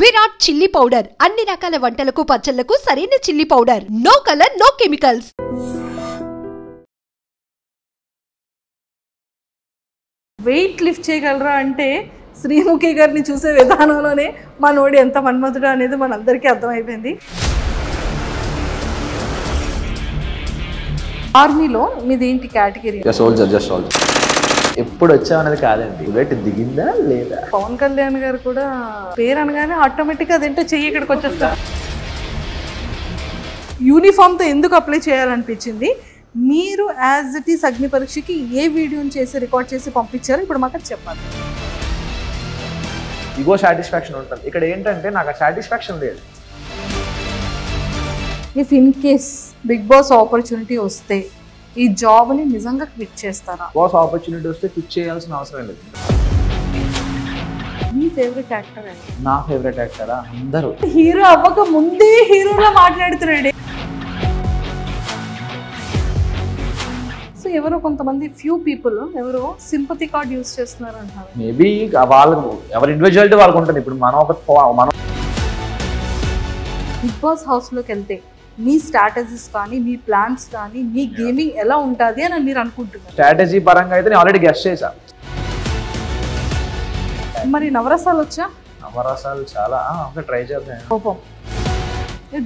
Virat chilli powder అన్ని రకాల వంటలకు పచ్చళ్లకు సరైన chilli powder. No colour no chemicals. Weight lift చేయగలరా అంటే శ్రీముఖి గారిని చూసే విధానంలోనే మనోడి ఎంత మన్మధుడు అనేది మనందరికీ అర్థమైపోయింది. ఆర్మీలో మీది ఏంటి కేటగిరీ? Soldier, just soldier. ఎప్పుడు వచ్చామనేది కాదండి, బుల్లెట్ దిగిందా లేదా. పవన్ కళ్యాణ్ గారు కూడా పేరు అనగానే ఆటోమేటిక్గా అదేంటో చెయ్యి ఇక్కడికి వచ్చేస్తా. యూనిఫామ్తో ఎందుకు అప్లై చేయాలనిపించింది? మీరు యాజ్ ఇట్ ఈస్ అగ్ని పరీక్షకి ఏ వీడియోని చేసి రికార్డ్ చేసి పంపించారో ఇప్పుడు మాకు చెప్పాలి. ఇగో సాటిస్ఫాక్షన్ ఉంటుంది. ఇక్కడ ఏంటంటే నాకు ఆ సాటిస్ఫాక్షన్ లేదు. If in case big boss opportunity వస్తే ఈ జాబ్ని నిజంగా క్విట్ చేస్తారా? బాస్ ఆపర్చునిటీ వస్తే క్విట్ చేయాల్సిన అవసరం లేదు. మీ ఫేవరెట్ యాక్టర్ అండి? నా ఫేవరెట్ యాక్టరా? అందరూ. హీరో అవ్వక ముందే హీరోలా మాట్లాడుతున్నాడు. సో ఎవరో కొంతమంది ఫ్యూ పీపుల్ ఎవరో సింపతి కార్డ్ యూజ్ చేస్తున్నారు అంటారు. మేబీ వాళ్ళకు ఎవరి ఇండివిజువాలిటీ వాళ్ళకు ఉంటుంది. ఇప్పుడు మనం బిగ్ బాస్ హౌస్లోకి వెళ్తే మీ స్ట్రాటజీస్ కానీ మీ ప్లాన్స్ కానీ మీ గేమింగ్ ఎలా ఉంటుంది అని మీరు అనుకుంటున్నారు? స్ట్రాటజీ పరంగా అయితే నేను ఆల్రెడీ గెస్ట్ చేశా. మరి నవరసాలు వచ్చా? నవరసాలు చాలా ట్రై చేద్దాం. కోపం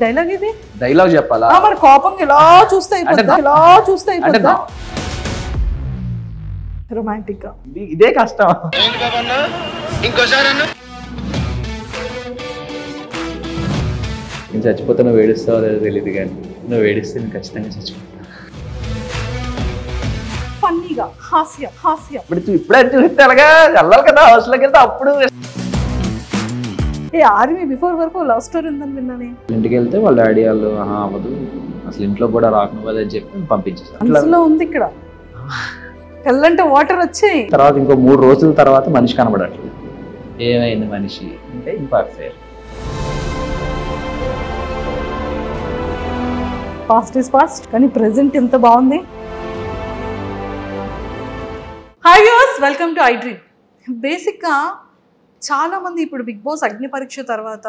డైలాగ్ ఇది డైలాగ్ చెప్పాలా? మరి కోపం ఇలా చూస్తే అయిపోద్దా? ఇలా చూస్తే అయిపోద్దా? రొమాంటిక్ గా ఇదే కష్టం. నేను చచ్చిపోతే నువ్వు ఏడుస్తావో లేదో తెలియదు, కానీ నువ్వు ఏడిస్తే నేను ఖచ్చితంగా చచ్చిపోతా. ఫన్నీగా హాస్యం హాస్యం. ఇప్పుడే చూస్తే అలాగా వెళ్ళాలి కదా హౌస్లోకి వెళ్తే. అప్పుడు ఏ ఆర్మీ బిఫోర్ వరకు లవ్ స్టోరీ ఉందని విన్నానే. ఇంటికి వెళ్తే వాళ్ళ డాడీ వాళ్ళు అవ్వదు అసలు ఇంట్లో కూడా రాకనువ్వదు అని చెప్పి పంపించేసాను. ఉంది ఇక్కడ కళ్ళంటే వాటర్ వచ్చాయి. తర్వాత ఇంకో 3 రోజుల తర్వాత మనిషి కనబడట్లేదు. ఏమైంది మనిషి అంటే ఇంపర్ఫెక్ట్. ఫాస్ట్ ఇస్ ఫాస్ట్ కానీ ప్రెజెంట్ ఎంత బాగుంది. Hi viewers, welcome to I dream. బేసిక్గా చాలామంది ఇప్పుడు బిగ్ బాస్ అగ్ని పరీక్ష తర్వాత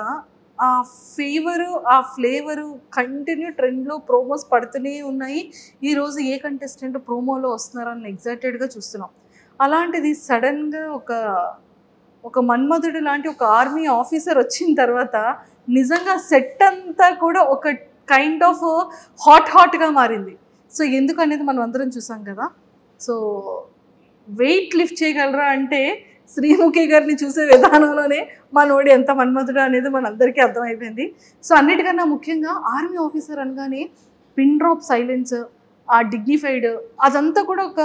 ఆ ఫీవరు ఆ ఫ్లేవరు కంటిన్యూ ట్రెండ్లో ప్రోమోస్ పడుతూనే ఉన్నాయి. ఈరోజు ఏ కంటెస్టెంట్ ప్రోమోలో వస్తున్నారని ఎగ్జైటెడ్గా చూస్తున్నాం. అలాంటిది సడన్గా ఒక మన్మధుడు లాంటి ఒక ఆర్మీ ఆఫీసర్ వచ్చిన తర్వాత నిజంగా సెట్ అంతా కూడా ఒక కైండ్ ఆఫ్ హాట్గా మారింది. సో ఎందుకు అనేది మనం అందరం చూసాం కదా. సో వెయిట్ లిఫ్ట్ చేయగలరా అంటే శ్రీముఖి గారిని చూసే విధానంలోనే మనోడి ఎంత మన్మధుడు అనేది మనందరికీ అర్థమైపోయింది. సో అన్నిటికన్నా ముఖ్యంగా ఆర్మీ ఆఫీసర్ అనగానే పిన్ డ్రాప్ సైలెన్స్, ఆ డిగ్నిఫైడ్, అదంతా కూడా ఒక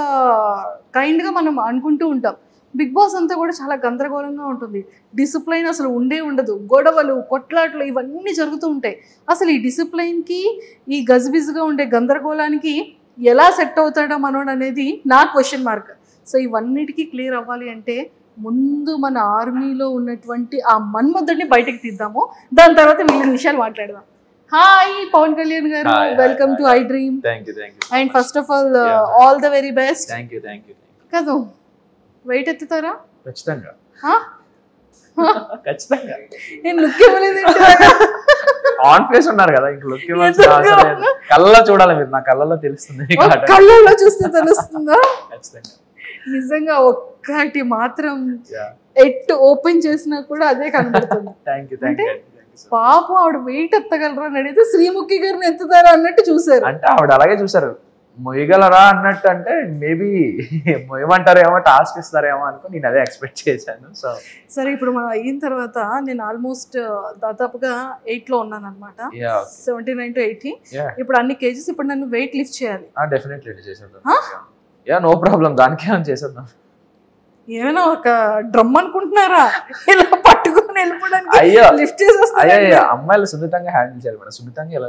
కైండ్గా మనం అనుకుంటూ ఉంటాం. బిగ్ బాస్ అంతా కూడా చాలా గందరగోళంగా ఉంటుంది. డిసిప్లైన్ అసలు ఉండదు. గొడవలు, కొట్లాట్లు ఇవన్నీ జరుగుతూ ఉంటాయి. అసలు ఈ డిసిప్లైన్కి ఈ గజిబిజిగా ఉండే గందరగోళానికి ఎలా సెట్ అవుతాడో మనోడు అనేది నా క్వశ్చన్ మార్క్. సో ఇవన్నిటికీ క్లియర్ అవ్వాలి అంటే ముందు మన ఆర్మీలో ఉన్నటువంటి ఆ మన్మధుడిని బయటకు తీద్దాము. దాని తర్వాత మిగిలిన విషయాలు మాట్లాడదాం. హాయ్ పవన్ కళ్యాణ్ గారు, welcome to I dream. And first of all the very best. కదా వెయిట్ ఎత్తుతారా? ఖచ్చితంగా. నేను లుక్ ఇవ్వలేదు. ఆన్ ఫేస్ ఉన్నారు కదా, ఇంక లుక్ ఇవ్వాల్సిన కళ్ళలో చూడాలి. మీరు నా కళ్ళలో తెలుస్తుంది. కళ్ళలో చూస్తే తెలుస్తుందా? నిజంగా ఒక్కటి మాత్రం ఎట్ ఓపెన్ చేసినా కూడా అదే కనబడుతుంది. అంటే పాపం ఆవిడ వెయిట్ ఎత్తగలరా అని అడిగితే శ్రీముఖి గారిని ఎత్తుతారా అన్నట్టు చూసారు. అంటే ఆవిడ అలాగే చూసారు. మొయ్యగలరా అన్నట్టు అంటే మేబీ మొయ్యమంటారేమో, టాస్క్ ఇస్తారేమో అనుకో నేను అదే ఎక్స్పెక్ట్ చేశాను. సో సరే, ఇప్పుడు మనం అయిన తర్వాత నేను ఆల్మోస్ట్ దాదాపుగా 8లో ఉన్నాను అనమాట. 79 to 80. ఇప్పుడు అన్ని కేజెస్. ఇప్పుడు నన్ను వెయిట్ లిఫ్ట్ చేయాలి. డెఫినెట్లీ చేసేద్దాం. నో ప్రాబ్లం, దానికి ఏమైనా చేసేద్దాం. ఏమైనా ఒక డ్రమ్ అనుకుంటున్నారా ఇలా పట్టుకుని వెళ్ళిపోవడానికి? లిఫ్ట్ చేసేస్తాను. అమ్మాయిలు సున్నితంగా హ్యాండిల్ చేయాలి మేడం. సున్నితంగా ఎలా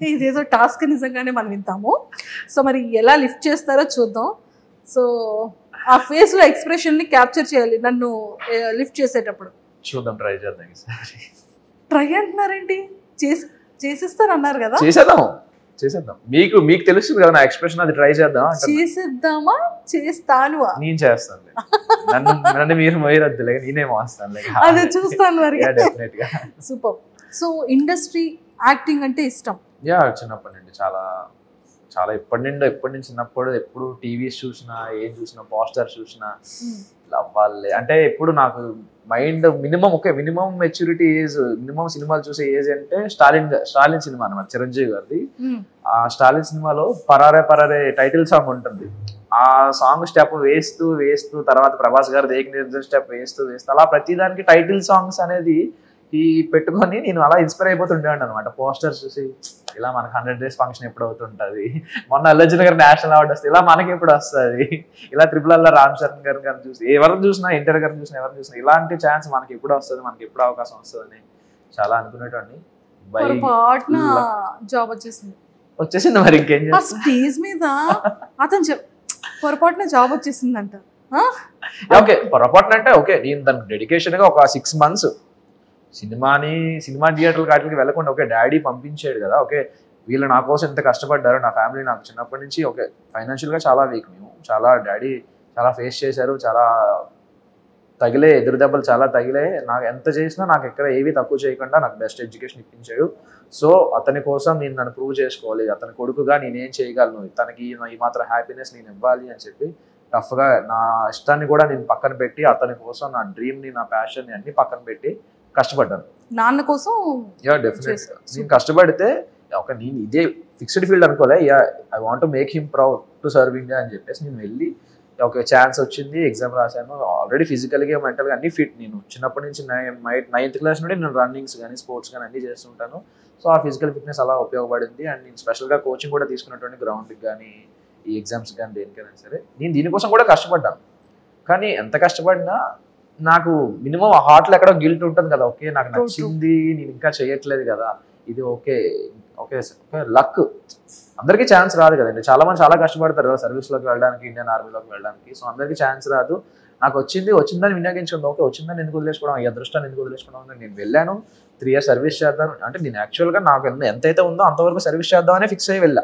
ఇదేదో టాస్క్ నిజంగానే మనం వింటాము. సో మరి ఎలా లిఫ్ట్ చేస్తారో చూద్దాం. సో ఆ ఫేస్లో ఎక్స్ప్రెషన్ని క్యాప్చర్ చేయాలి నన్ను లిఫ్ట్ చేసేటప్పుడు. చూద్దాం, ట్రై చేద్దాం. ట్రై అంటున్నారేంటి? చేసిస్తారు అన్నారు కదా. చేసేద్దాం. చేసేద్దాం. మీకు తెలుస్తుంది కదా నా ఎక్స్ప్రెషన్, అది ట్రై చేద్దాం. చేసేద్దామా చేస్తాను నేను చేస్తాను, నన్ను మీరు మొయ్యరద్దులే, నేనే మోస్తాను. అదే చూస్తాను మరి. డెఫినెట్ గా. సూపర్. సో ఇండస్ట్రీ యాక్టింగ్ అంటే ఇష్టం? యా, చిన్నప్పటి నుండి చాలా చాలా ఎప్పటి నుంచి చిన్నప్పుడు ఎప్పుడు టీవీస్ చూసినా, ఏం చూసినా, పోస్టర్ చూసినా అవ్వాలి అంటే ఎప్పుడు నాకు mind minimum maturity age, minimum సినిమాలు చూసే ఏజ్ అంటే స్టాలిన్ సినిమా అన్నమాట, చిరంజీవి గారిది. ఆ స్టాలిన్ సినిమాలో పరారే టైటిల్ సాంగ్ ఉంటుంది. ఆ సాంగ్ స్టెప్ వేస్తూ తర్వాత ప్రభాస్ గారు ఏకనిర్జన స్టెప్ వేస్తూ అలా ప్రతిదానికి టైటిల్ సాంగ్స్ అనేది ఈ పెట్టుకొని నేను అలా ఇన్స్పైర్ అయిపోతుండేవాడిని అనమాట. పోస్టర్స్ చూసి ఇలా మనకు 100 days ఫంక్షన్ ఎప్పుడు అవుతుంటుంది, మొన్న అల్లర్జున్ గారు నేషనల్ అవార్డు వస్తే ఇలా మనకి ఎప్పుడు వస్తుంది, ఇలా ట్రిపుల్ రామ్ చరణ్ గారిని చూసి ఎవరిని చూసినా, ఎన్టీఆర్ గారిని చూసినా, ఎవరిని చూసినా ఇలాంటి ఛాన్స్ మనకి ఎప్పుడు వస్తుంది, మనకి ఎప్పుడు అవకాశం వస్తుందని చాలా అనుకునేటండి. జాబ్ వచ్చేసింది. మరి ఇంకేం చేస్తా, స్టేజ్ మీద అతను పొరపాటున జాబ్ వచ్చేసిందంట. ఓకే, పొరపాటున అంటే ఓకే, నేను దానికి డెడికేషన్ గా ఒక 6 months సినిమా థియేటర్లు వాటికి వెళ్ళకుండా ఓకే డాడీ పంపించాడు కదా, ఓకే వీళ్ళు నా కోసం ఎంత కష్టపడ్డారు, నా ఫ్యామిలీ నాకు చిన్నప్పటి నుంచి ఓకే ఫైనాన్షియల్గా చాలా వీక్, మేము చాలా డాడీ చాలా ఫేస్ చేశారు, చాలా ఎదురు దెబ్బలు చాలా తగిలే, నాకు ఎంత చేసినా నాకు ఎక్కడ ఏవి తక్కువ చేయకుండా నాకు బెస్ట్ ఎడ్యుకేషన్ ఇప్పించాడు. సో అతని కోసం నేను నన్ను ప్రూవ్ చేసుకోవాలి, అతని కొడుకుగా నేనేం చేయగలను, తనకి ఈ మాత్రం హ్యాపీనెస్ నేను ఇవ్వాలి అని చెప్పి టఫ్గా నా ఇష్టాన్ని కూడా నేను పక్కన పెట్టి అతని కోసం నా డ్రీమ్ని, నా ప్యాషన్ని అన్ని పక్కన పెట్టి కష్టపడ్డాను నాన్న కోసం. డెఫినెట్ నేను కష్టపడితే ఒక నేను ఇదే ఫిక్స్డ్ ఫీల్డ్ అనుకోలే, I want make him proud to serve India అని చెప్పేసి నేను వెళ్ళి ఒక ఛాన్స్ వచ్చింది, ఎగ్జామ్ రాశాను. ఆల్రెడీ ఫిజికల్గా మెంటల్గా అన్ని ఫిట్. నేను చిన్నప్పటి నుంచి 9th class నుండి నేను రన్నింగ్స్ కానీ స్పోర్ట్స్ కానీ అన్ని చేస్తుంటాను. సో ఆ ఫిజికల్ ఫిట్నెస్ అలా ఉపయోగపడింది. అండ్ నేను స్పెషల్గా కోచింగ్ కూడా తీసుకున్నటువంటి గ్రౌండ్కి కానీ ఈ ఎగ్జామ్స్ కానీ దేనికైనా సరే నేను దీనికోసం కూడా కష్టపడ్డాను. కానీ ఎంత కష్టపడినా నాకు మినిమం హార్ట్లో ఎక్కడో గిల్ట్ ఉంటుంది కదా, ఓకే నాకు నచ్చింది నేను ఇంకా చేయట్లేదు కదా, ఇది ఓకే లక్, అందరికీ ఛాన్స్ రాదు కదండి. చాలా మంది చాలా కష్టపడతారు కదా సర్వీస్లోకి వెళ్ళడానికి, ఇండియన్ ఆర్మీలోకి వెళ్ళడానికి. సో అందరికీ ఛాన్స్ రాదు. నాకు వచ్చిందని వినియోగించుకుంది, ఓకే వచ్చిందని ఎందుకు వదిలేసుకోవడం, ఈ అదృష్టాన్ని ఎందుకు వదిలేసుకోవడం. నేను వెళ్ళాను, 3 years సర్వీస్ చేద్దాం అంటే నేను యాక్చువల్గా నాకు ఎంతైతే ఉందో అంతవరకు సర్వీస్ చేద్దామనే ఫిక్స్ అయ్యి వెళ్ళా.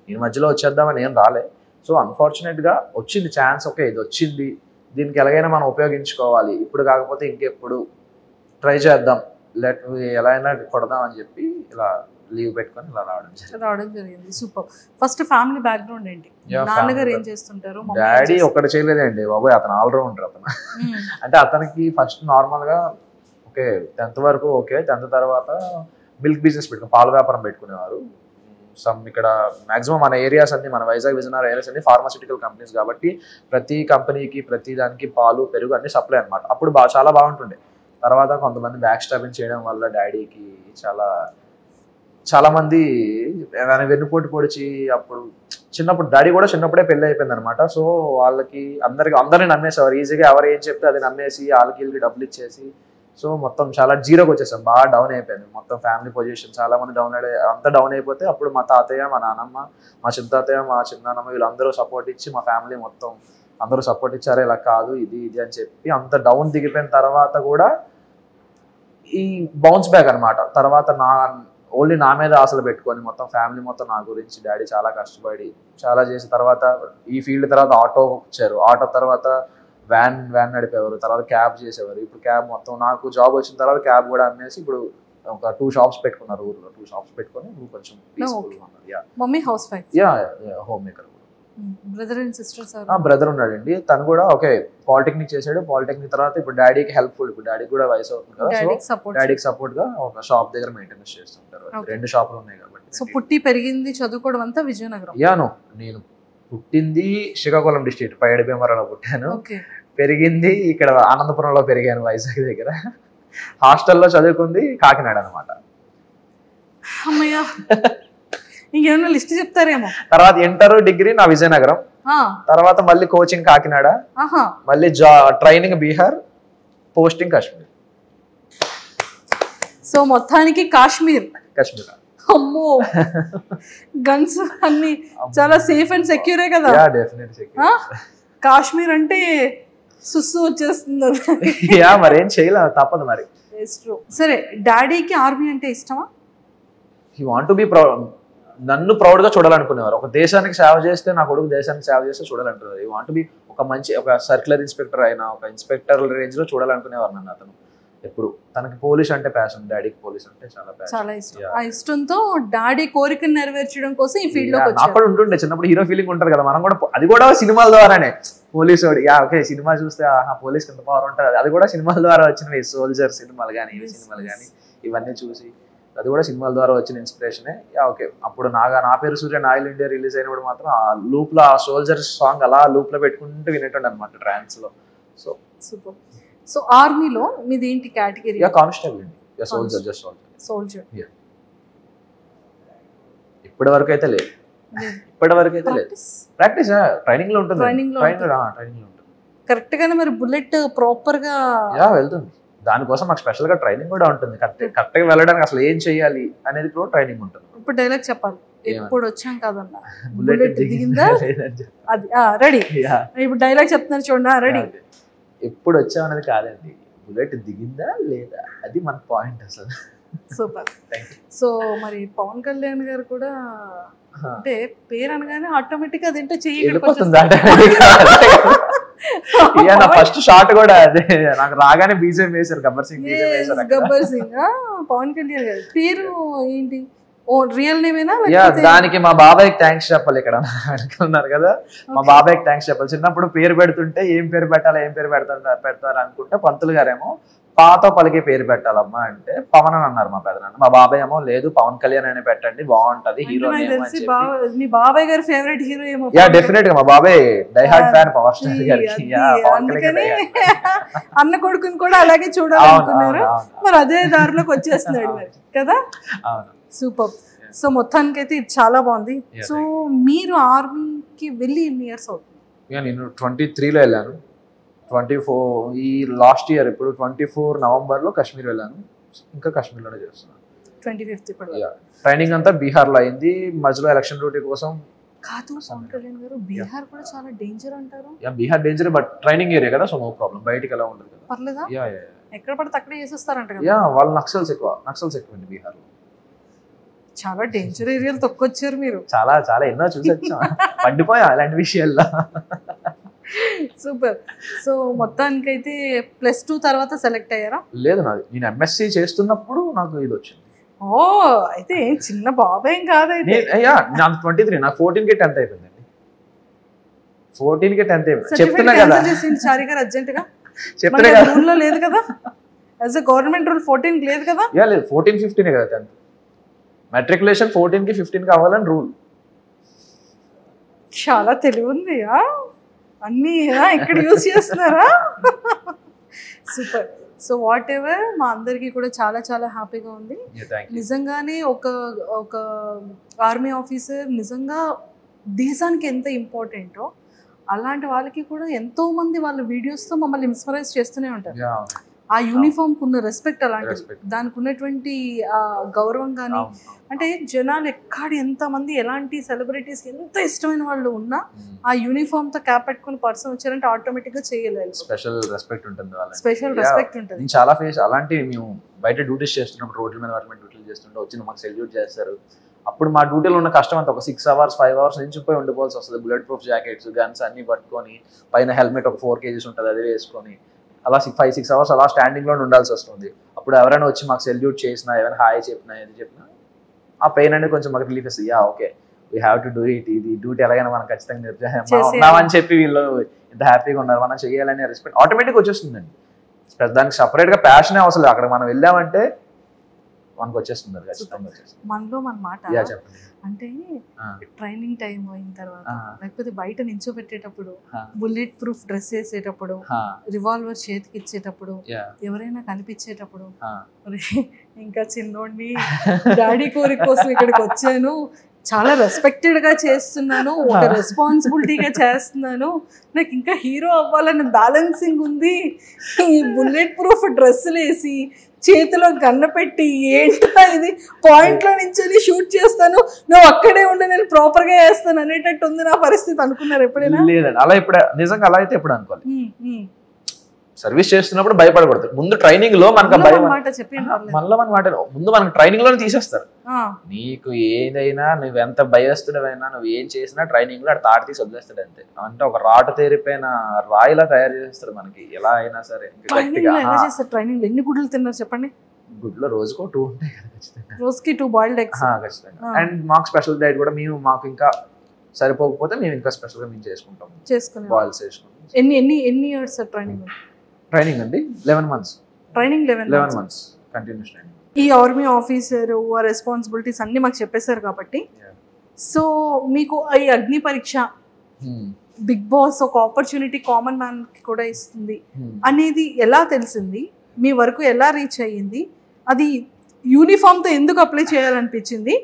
నేను మధ్యలో వచ్చేద్దామని ఏం రాలే. సో అన్ఫార్చునేట్గా వచ్చింది ఛాన్స్, ఓకే ఇది వచ్చింది, దీనికి ఎలాగైనా మనం ఉపయోగించుకోవాలి, ఇప్పుడు కాకపోతే ఇంకెప్పుడు ట్రై చేద్దాం, ఎలా అయినా కొడదాం అని చెప్పి ఇలా లీవ్ పెట్టుకొని ఇలా రావడం జరిగింది. సూపర్. ఫస్ట్ ఫ్యామిలీ బ్యాక్గ్రౌండ్ ఏంటి? నాన్నగారు ఏం చేస్తుంటారు? డాడీ ఒకటి చేయలేదండి బాబోయ్, అతను ఆల్రౌండర్ అతను. అంటే అతనికి ఫస్ట్ నార్మల్గా ఓకే 10th వరకు ఓకే, 10th తర్వాత మిల్క్ బిజినెస్ పెట్టుకుని పాల వ్యాపారం పెట్టుకునేవారు. ఇక్కడ మాక్సిమం మన ఏరియాస్ అన్ని, మన వైజాగ్ విజయనగరం ఏరియాస్ అన్ని ఫార్మాస్యూటికల్ కంపెనీస్ కాబట్టి ప్రతి కంపెనీకి ప్రతి దానికి పాలు పెరుగు అన్ని సప్లై అనమాట. అప్పుడు చాలా బాగుంటుండే. తర్వాత కొంతమంది బ్యాక్ స్టాపింగ్ చేయడం వల్ల డాడీకి చాలా మంది వెన్నుపోటు పొడిచి, అప్పుడు డాడీ కూడా చిన్నప్పుడే పెళ్ళి అయిపోయింది అనమాట. సో వాళ్ళకి అందరిని నమ్మేసేవారు ఈజీగా, ఎవరు ఏం చెప్తే అది నమ్మేసి వాళ్ళకి డబ్బులు ఇచ్చేసి, సో మొత్తం చాలా జీరోకి వచ్చేసాం, బాగా డౌన్ అయిపోయింది మొత్తం ఫ్యామిలీ పొజిషన్. చాలా మంది డౌన్ అయిపోతే అప్పుడు మా తాతయ్య, మా నాన్నమ్మ, మా చిన్న తాతయ్య, మా చిన్నమ్మ వీళ్ళందరూ సపోర్ట్ ఇచ్చి, మా ఫ్యామిలీ మొత్తం అందరూ సపోర్ట్ ఇచ్చారు, ఇలా కాదు ఇది అని చెప్పి అంత డౌన్ దిగిపోయిన తర్వాత కూడా ఈ బౌన్స్ బ్యాక్ అనమాట. తర్వాత ఓన్లీ నా మీద ఆశలు పెట్టుకొని మొత్తం ఫ్యామిలీ మొత్తం నా గురించి డాడీ చాలా కష్టపడి చాలా చేసిన తర్వాత ఈ ఫీల్డ్ తర్వాత ఆటో వచ్చారు, ఆటో తర్వాత వ్యాన్ నడిపేవారు, తర్వాత క్యాబ్ చేసేవారు. ఇప్పుడు క్యాబ్ మొత్తం నాకు జాబ్ వచ్చిన తర్వాత క్యాబ్ కూడా అమ్మేసి ఇప్పుడు ఒక 2 shops పెట్టుకున్నారు ఊర్లో. 2 shops పెట్టుకొని కొంచెం పీస్ఫుల్గా ఉన్నారు. Mummy house wife? Home maker. Brother and sisters? Brother ఉన్నాడండి, తను కూడా ఓకే పాలిటెక్నిక్ చేశాడు. పాలిటెక్నిక్ తర్వాత ఇప్పుడు డాడీకి హెల్ప్ఫుల్, ఇప్పుడు డాడీకి కూడా వయసు అవుతుంది కదా, సో డాడీకి సపోర్ట్ గా ఒక షాప్ దగ్గర మెయింటెనెన్స్ చేస్తుంటారు. 2 షాపులు ఉన్నాయి కాబట్టి. సో పుట్టి పెరిగింది చదువుకోవడం అంతా విజయనగరం? నేను పుట్టింది శ్రీకాకుళం డిస్ట్రిక్ట్ పైడి భీమవరంలో పుట్టాను. పెరిగింది ఇక్కడ ఆనందపురంలో పెరిగాను, వైజాగ్ దగ్గర. హాస్టల్లో చదువుకుంది కాకినాడ అనమాట. అమ్మయ్యా, ఇంకేమన్నా లిస్ట్ చెప్తారేమో. తర్వాత ఇంటర్ డిగ్రీ నా విజయనగరం, తర్వాత మళ్ళీ కోచింగ్ కాకినాడ, మళ్ళీ training Bihar, posting Kashmir. So మొత్తానికి కాశ్మీర్. అమ్మో, గన్స్ అన్ని చాలా సేఫ్ అండ్ సెక్యూరే కదా? కాశ్మీర్ అంటే సుస్సు వచ్చేస్తుంది. మరేం చేయలేదు, తప్పదు మరి. సరే, డాడీకి ఆర్మీ అంటే ఇష్టమా? He want to be proud. నన్ను ప్రౌడ్ గా చూడాలనుకునేవారు. ఒక దేశానికి సేవ చేస్తే నా కొడుకు దేశానికి సేవ చేస్తే చూడాలంటున్నారు. యూ వాంట్ బి ఒక మంచి ఒక సర్క్యులర్ ఇన్స్పెక్టర్ అయినా ఒక ఇన్స్పెక్టర్ రేంజ్ లో చూడాలనుకునేవారు నన్ను అతను. ఎప్పుడు తనకి పోలీస్ అంటే ప్యాషన్, డాడీకి పోలీస్ అంటే చాలా ప్యాషన్. చాలా ఇష్టం. ఆ ఇష్టంతో డాడీ కోరికను నెరవేర్చడం కోసం ఈ ఫీల్డ్ లోకి నాకు వచ్చారు. కూడా ఉంటుండే చిన్నప్పుడు హీరో ఫీలింగ్ ఉంటుంది కదా, మనం కూడా అది కూడా సినిమాల ద్వారానే. పోలీసు వాడు ఓకే సినిమా చూస్తే పోలీస్ ఎంత పవర్ ఉంటుంది, అది కూడా సినిమాల ద్వారా వచ్చినవి. సోల్జర్ సినిమాలు కానీ ఇవి సినిమాలు కానీ ఇవన్నీ చూసి అది కూడా సినిమాల ద్వారా వచ్చిన ఇన్స్పిరేషనే. ఓకే అప్పుడు నా పేరు సూర్య ఆయిల్ ఇండియా రిలీజ్ అయినప్పుడు మాత్రం ఆ లూప్ లో ఆ సోల్జర్ సాంగ్ అలా లూప్ లో పెట్టుకుంటూ వినేటండి అనమాట ట్రాన్స్ లో. So super. సో ఆర్మీలో మీది ఏంటి కేటగిరీ? కానిస్టేబుల్ అండి. Soldier, just soldier. ఇప్పటి వరకు అయితే లేదు, ఇప్పటి వరకు అయితే లేదు. ప్రాక్టీస్ ట్రైనింగ్ లో ఉంటుంది. ట్రైనింగ్ లో ఉంటుంది కరెక్ట్ గానే. మరి బుల్లెట్ ప్రాపర్ గా వెళ్తుంది. దానికోసం మాకు స్పెషల్ గా ట్రైనింగ్ కూడా ఉంటుంది. కరెక్ట్ గా వెళ్ళడానికి అసలు ఏం చేయాలి అనేది కూడా ట్రైనింగ్ ఉంటుంది. ఇప్పుడు డైలాగ్ చెప్పాలి. ఎప్పుడు వచ్చాం కదన్నా బుల్లెట్ దిగిందా అది రెడీ. ఇప్పుడు డైలాగ్ చెప్తున్నారు చూడండి, రెడీ. ఎప్పుడు వచ్చాం అనేది కాదండి, బుల్లెట్ దిగిందా లేదా, అది మన పాయింట్ అసలు. సూపర్. సో మరి పవన్ కళ్యాణ్ గారు కూడా అంటే పేరు అనగానే ఆటోమేటిక్ అది ఏంటో ఫస్ట్ షాట్ కూడా అదే. నాకు రాగానే బీజేపీ వేశారు, గబ్బర్ సింగ్ గబ్బర్ సింగ్. పవన్ కళ్యాణ్ గారు పేరు ఏంటి? రియల్ నేమేనా? దానికి మా బాబాయ్కి థ్యాంక్స్ చెప్పాలి. ఇక్కడ అనుకున్నారు కదా, మా బాబాయ్కి థ్యాంక్స్ చెప్పాలి. చిన్నప్పుడు పేరు పెడుతుంటే ఏం పేరు పెట్టాలి, ఏం పేరు పెడతారు అనుకుంటే పంతులు గారేమో పాతో పలికే పేరు పెట్టాలమ్మా అంటే పవన్ అని అన్నారు మా పెదనాన్న. మా బాబాయ్ ఏమో లేదు పవన్ కళ్యాణ్ అని పెట్టండి బాగుంటది హీరో. మీ బాబాయ్ గారి ఫేవరెట్ హీరో ఏమో? డెఫినెట్ గా మా బాబాయ్ die hard fan power star గారికి. అన్న కొడుకుని కూడా అలాగే చూడాలనుకున్నారు, మరి అదే దారిలోకి వచ్చేస్తున్నాడు కదా. సూపర్. సో మొత్తానికైతే ఇది చాలా బాగుంది. సో మీరు ఆర్మీకి వెళ్ళి ఎన్ని ఇయర్స్ అవుతుంది? నేను 23లో వెళ్ళాను. 24 ఈ లాస్ట్ ఇయర్ ఇప్పుడు 24 నవంబర్లో కాశ్మీర్ వెళ్ళాను. ఇంకా కాశ్మీర్లోనే చేస్తున్నాను. 25 ఇప్పుడు ట్రైనింగ్ అంతా బీహార్లో అయింది. మధ్యలో ఎలక్షన్ డ్యూటీ కోసం కాదు. పవన్ కళ్యాణ్ గారు బీహార్ కూడా చాలా డేంజర్ అంటారు. Bihar danger, but training area కదా, సో నో ప్రాబ్లం. బయటికి ఎలా ఉండదు కదా. పర్లేదా? ఎక్కడ పడితే అక్కడే చేసేస్తారంట కదా. వాళ్ళు నక్సల్స్ ఎక్కువండి బీహార్లో. చాలా డేంజర్ ఏరియాలు తొక్కొచ్చారు మీరు. చాలా చాలా ఎన్నో చూసొచ్చాం, పడిపోయా అలాంటి విషయాల్లో. సూపర్. సో మొత్తానికైతే +2 తర్వాత సెలెక్ట్ అయ్యారా? లేదు, నేను ఎంఎస్సీ చేస్తున్నప్పుడు నాకు ఇది వచ్చింది. ఓ అయితే చిన్న బాబాయ్ ఏం కాదైతే. నాకు 23, నాకు 14కి 10th అయిపోయిందండి. 14కి 10th అయిపోయింది. చెప్తున్నా కదా చారి గారు అర్జెంట్ గా. చెప్తున్నా కదా రూల్లో లేదు కదా, యాజ్ ఎ గవర్నమెంట్ రూల్ 14కి లేదు కదా. లేదు 14, 15 కదా 10th. మెట్రికులేషన్ 14కి 15కి అవ్వాలని రూల్. చాలా తెలివి ఉంది. అన్నీ ఇక్కడ యూజ్ చేస్తున్నారా? సూపర్. సో వాట్ ఎవర్, మా అందరికీ కూడా చాలా చాలా హ్యాపీగా ఉంది. నిజంగానే ఒక ఆర్మీ ఆఫీసర్ నిజంగా దేశానికి ఎంత ఇంపార్టెంటో అలాంటి వాళ్ళకి కూడా ఎంతో మంది వాళ్ళ వీడియోస్తో మమ్మల్ని ఇన్స్పైరైజ్ చేస్తూనే ఉంటారు. ఆ యూనిఫామ్ కు ఉన్న రెస్పెక్ట్ అలాంటిది, దానికి ఉన్నటువంటి గౌరవం కానీ, అంటే జనాలు ఎంతమంది ఎలాంటి సెలబ్రిటీస్ ఎంత ఇష్టమైన వాళ్ళు ఉన్నా ఆ యూనిఫామ్ తో క్యాప్ పెట్టుకుని పర్సన్ వచ్చారంటే ఆటోమేటిక్ గా చేయలేదు. స్పెషల్ రెస్పెక్ట్ ఉంటుంది. స్పెషల్ రెస్పెక్ట్ ఉంటుంది. చాలా ఫేస్ అలాంటి మేము బయట డ్యూటీస్ చేస్తున్నప్పుడు, రోడ్ల మీద వాటి మీద డ్యూటీలు చేస్తుంటే వచ్చి మాకు సెల్యూట్ చేస్తారు. అప్పుడు మా డ్యూటీలో ఉన్న కష్టం అంతా ఒక 6 hours 5 hours నించిపోయి ఉండిపోవాల్సి వస్తుంది. బుల్లెట్ ప్రూఫ్ జాకెట్స్, గన్స్ అన్ని పట్టుకొని, పైన హెల్మెట్ ఒక 4 kgs ఉంటుంది అది వేసుకొని, అలా 5-6 hours అలా స్టాండింగ్ లో ఉండాల్సి వస్తుంది. అప్పుడు ఎవరైనా వచ్చి మాకు సెల్యూట్ చేసినా, ఎవరైనా హాయ్ చెప్పినా, ఏది చెప్పినా ఆ పెయిన్ అనేది కొంచెం మాకు రిలీఫ్ ఇస్తుంది. Okay we have to do it, ఇది డ్యూటీ ఎలాగైనా మనం ఖచ్చితంగా ఉన్నామని చెప్పి వీళ్ళు ఇంత హ్యాపీగా ఉన్నారు, మనం చేయాలనే రెస్పెక్ట్ ఆటోమేటిక్ వచ్చేస్తుందండి. దానికి సపరేట్ గా ప్యాషనే అవసరం. అక్కడ మనం వెళ్ళామంటే మనకు వచ్చేస్తుంది. మనలో మన మాట అంటే ట్రైనింగ్ టైం అయిన తర్వాత, లేకపోతే బయట నించోబెట్టేటప్పుడు, బుల్లెట్ ప్రూఫ్ డ్రెస్ వేసేటప్పుడు, రివాల్వర్ చేతికి ఇచ్చేటప్పుడు, ఎవరైనా కనిపించేటప్పుడు, ఇంకా చిన్నోడిని డాడీ కోరిక కోసం ఇక్కడికి వచ్చాను, చాలా రెస్పెక్టెడ్ గా చేస్తున్నాను, ఒక రెస్పాన్సిబిలిటీగా చేస్తున్నాను, నాకు ఇంకా హీరో అవ్వాలని బ్యాలెన్సింగ్ ఉంది, ఈ బుల్లెట్ ప్రూఫ్ డ్రెస్సులు వేసి చేతిలో గన్న పెట్టి ఏంటో ఇది పాయింట్ లో నుంచి షూట్ చేస్తాను, నువ్వు అక్కడే ఉండి నేను ప్రాపర్ గా చేస్తాను అనేటట్టు ఉంది నా పరిస్థితి అనుకున్నారు ఎప్పుడైనా? లేదండి, అలా ఇప్పుడు నిజంగా అలా అయితే ఎప్పుడు అనుకోవాలి. సర్వీస్ చేస్తున్నప్పుడు భయపడకూడదు. ముందు ట్రైనింగ్ లో మనకు భయం మళ్ళీ మన మాట ముందు మనకు ట్రైనింగ్ లోనే తీసేస్తారు. నీకు ఏదైనా నువ్వు ఎంత భయస్తుడమైనా నువ్వు ఏం చేసినా ట్రైనింగ్ లో తాటి తీసి వదిలేస్తాడు అంతే. అంటే ఒక రాటు తేరిపోయిన రాయిలా తయారు చేస్తారు మనకి ఎలా అయినా సరే. ట్రైనింగ్ ఎన్ని గుడ్లు తిన్నారు చెప్పండి? గుడ్లో రోజుకో 2 ఉంటాయి కదా ఖచ్చితంగా. రోజుకి 2 బాయిల్డ్ ఎగ్స్ ఖచ్చితంగా. అండ్ మాకు స్పెషల్ డైట్ కూడా మాకు ఇంకా సరిపోకపోతే మేము ఇంకా స్పెషల్ గా మేము చేసుకుంటాం. బాయిల్స్ చేసుకుంటాం. ఎన్ని ఇయర్స్ ట్రైనింగ్ అండి? 11 months. Training 11 months continuous training. ఈ ఆర్మీ ఆఫీసర్ రెస్పాన్సిబిలిటీస్ అన్ని మాకు చెప్పేశారు కాబట్టి, సో మీకు ఈ అగ్ని పరీక్ష బిగ్ బాస్ ఒక ఆపర్చునిటీ కామన్ మ్యాన్ కి కూడా ఇస్తుంది అనేది ఎలా తెలిసింది? మీ వరకు ఎలా రీచ్ అయ్యింది? అది యూనిఫామ్ తో ఎందుకు అప్లై చేయాలనిపించింది?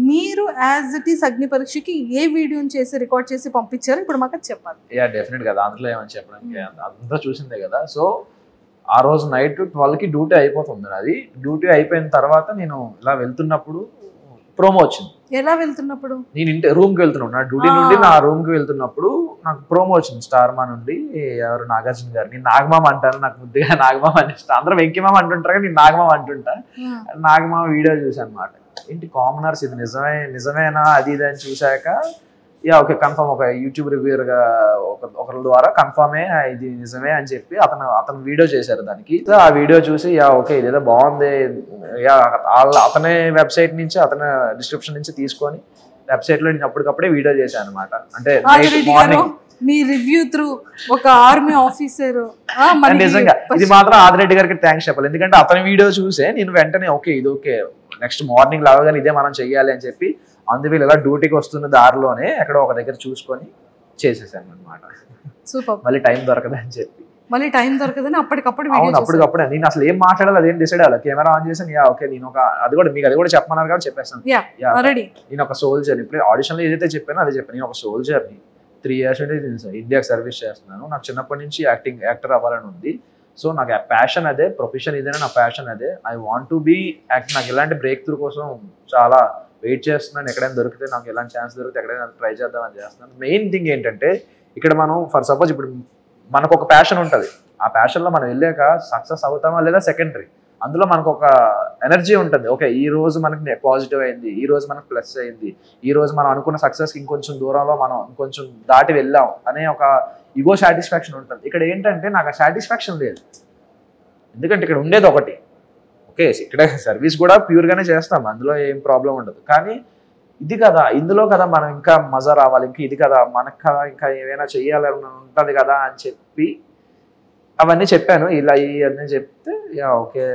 మీరు యాజ్ ఇట్ ఈస్ అగ్ని పరీక్షకి ఏ వీడియోని చేసి రికార్డ్ చేసి పంపించారు ఇప్పుడు మాకు చెప్పాలి. డెఫినెట్ కదా, అందులో ఏమని చెప్పడానికి అంతా చూసిందే కదా. సో ఆ రోజు నైట్ 12కి డ్యూటీ అయిపోతుంది. అది డ్యూటీ అయిపోయిన తర్వాత నేను ఇలా వెళ్తున్నప్పుడు ప్రోమో వచ్చింది. ఎలా వెళ్తున్నప్పుడు? నేను రూమ్కి వెళ్తున్నాను, నా డ్యూటీ నుండి నా రూమ్కి వెళ్తున్నప్పుడు నాకు ప్రోమో వచ్చింది స్టార్ మా నుండి. ఎవరు? నాగార్జున గారు. నేను నాగమామ అంటాను, నాకు ముద్దుగా నాగమామ అని ఇష్టం. అందరూ వెంకిమామ అంటుంటారు కానీ నేను నాగమామ అంటుంటా. నాగమామ వీడియో చూసాను అనమాట. ఏంటి కామనర్స్ ఇది నిజమేనా అది ఇది అని చూసాక ఓకే కన్ఫర్మ్, ఒక యూట్యూబ్ రివ్యూర్ గా ఒకరి ద్వారా కన్ఫర్మే ఇది నిజమే అని చెప్పి అతను వీడియో చేశారు దానికి. ఆ వీడియో చూసి ఓకే ఇదేదో బాగుంది, అతనే వెబ్సైట్ నుంచి అతని డిస్క్రిప్షన్ నుంచి తీసుకొని వెబ్సైట్ లో నేను అప్పటికప్పుడే వీడియో చేశాను అనమాట. అంటే మార్నింగ్ మీ రివ్యూ త్రూ ఒక ఆర్మీ ఆఫీసర్. నిజంగా ఇది మాత్రం ఆదిరెడ్డి గారికి థ్యాంక్స్ చెప్పాలి. ఎందుకంటే అతని వీడియో చూసే నేను వెంటనే ఓకే ఇది ఓకే నెక్స్ట్ మార్నింగ్ లాగానే ఇదే మనం చెయ్యాలి అని చెప్పి అందువల్ల ఇలా డ్యూటీకి వస్తున్న దారిలోనే ఎక్కడో ఒక దగ్గర చూసుకొని చేసేసాను అనమాట. సూపర్. మళ్ళీ టైం దొరకదని చెప్పి అప్పటికప్పుడే నేను అసలు ఏం మాట్లాడాలి అదేం డిసైడ్ అవ్వాలి. కెమెరా ఆన్ చేసాను. ఓకే నేను అది కూడా చెప్పమన్నారు కాబట్టి చెప్పేస్తాను. నేను ఒక సోల్జర్. ఇప్పుడు ఆడిషన్ లో ఏదైతే చెప్పానో అదే చెప్పాను. నేను ఒక సోల్జర్ని 3 years ఇండియాకి సర్వీస్ చేస్తున్నాను. నాకు చిన్నప్పటి నుంచి యాక్టర్ అవ్వాలని ఉంది. సో నాకు ప్యాషన్ అదే, ప్రొఫెషన్ ఇదేనా నా ప్యాషన్ అదే. I want to be act. నాకు ఇలాంటి బ్రేక్ త్రూ కోసం చాలా వెయిట్ చేస్తున్నాను. ఎక్కడైనా దొరికితే నాకు ఎలాంటి ఛాన్స్ దొరికితే ఎక్కడైనా ట్రై చేద్దామని చేస్తున్నాను. మెయిన్ థింగ్ ఏంటంటే ఇక్కడ మనం ఫర్ సపోజ్ ఇప్పుడు మనకు ఒక ప్యాషన్ ఉంటుంది. ఆ ప్యాషన్లో మనం వెళ్ళాక సక్సెస్ అవుతామా లేదా సెకండరీ. అందులో మనకు ఒక ఎనర్జీ ఉంటుంది. ఓకే ఈ రోజు మనకి పాజిటివ్ అయింది, ఈ రోజు మనకు ప్లస్ అయింది, ఈ రోజు మనం అనుకున్న సక్సెస్కి ఇంకొంచెం దూరంలో మనం ఇంకొంచెం దాటి వెళ్ళాం అనే ఒక ఈగో సాటిస్ఫాక్షన్ ఉంటుంది. ఇక్కడ ఏంటంటే నాకు ఆ సాటిస్ఫాక్షన్ లేదు. ఎందుకంటే ఇక్కడ ఉండేది ఒకటి. ఓకే ఇక్కడ సర్వీస్ కూడా ప్యూర్గానే చేస్తాం, అందులో ఏం ప్రాబ్లం ఉండదు. కానీ ఇది కదా, ఇందులో కదా మనం ఇంకా మజా రావాలి, ఇంకా ఇది కదా మనకు కదా ఇంకా ఏమైనా చెయ్యాలని ఉంటుంది కదా అని చెప్పి అవన్నీ చెప్పాను. ఇలా ఇవన్నీ చెప్తే ఓకే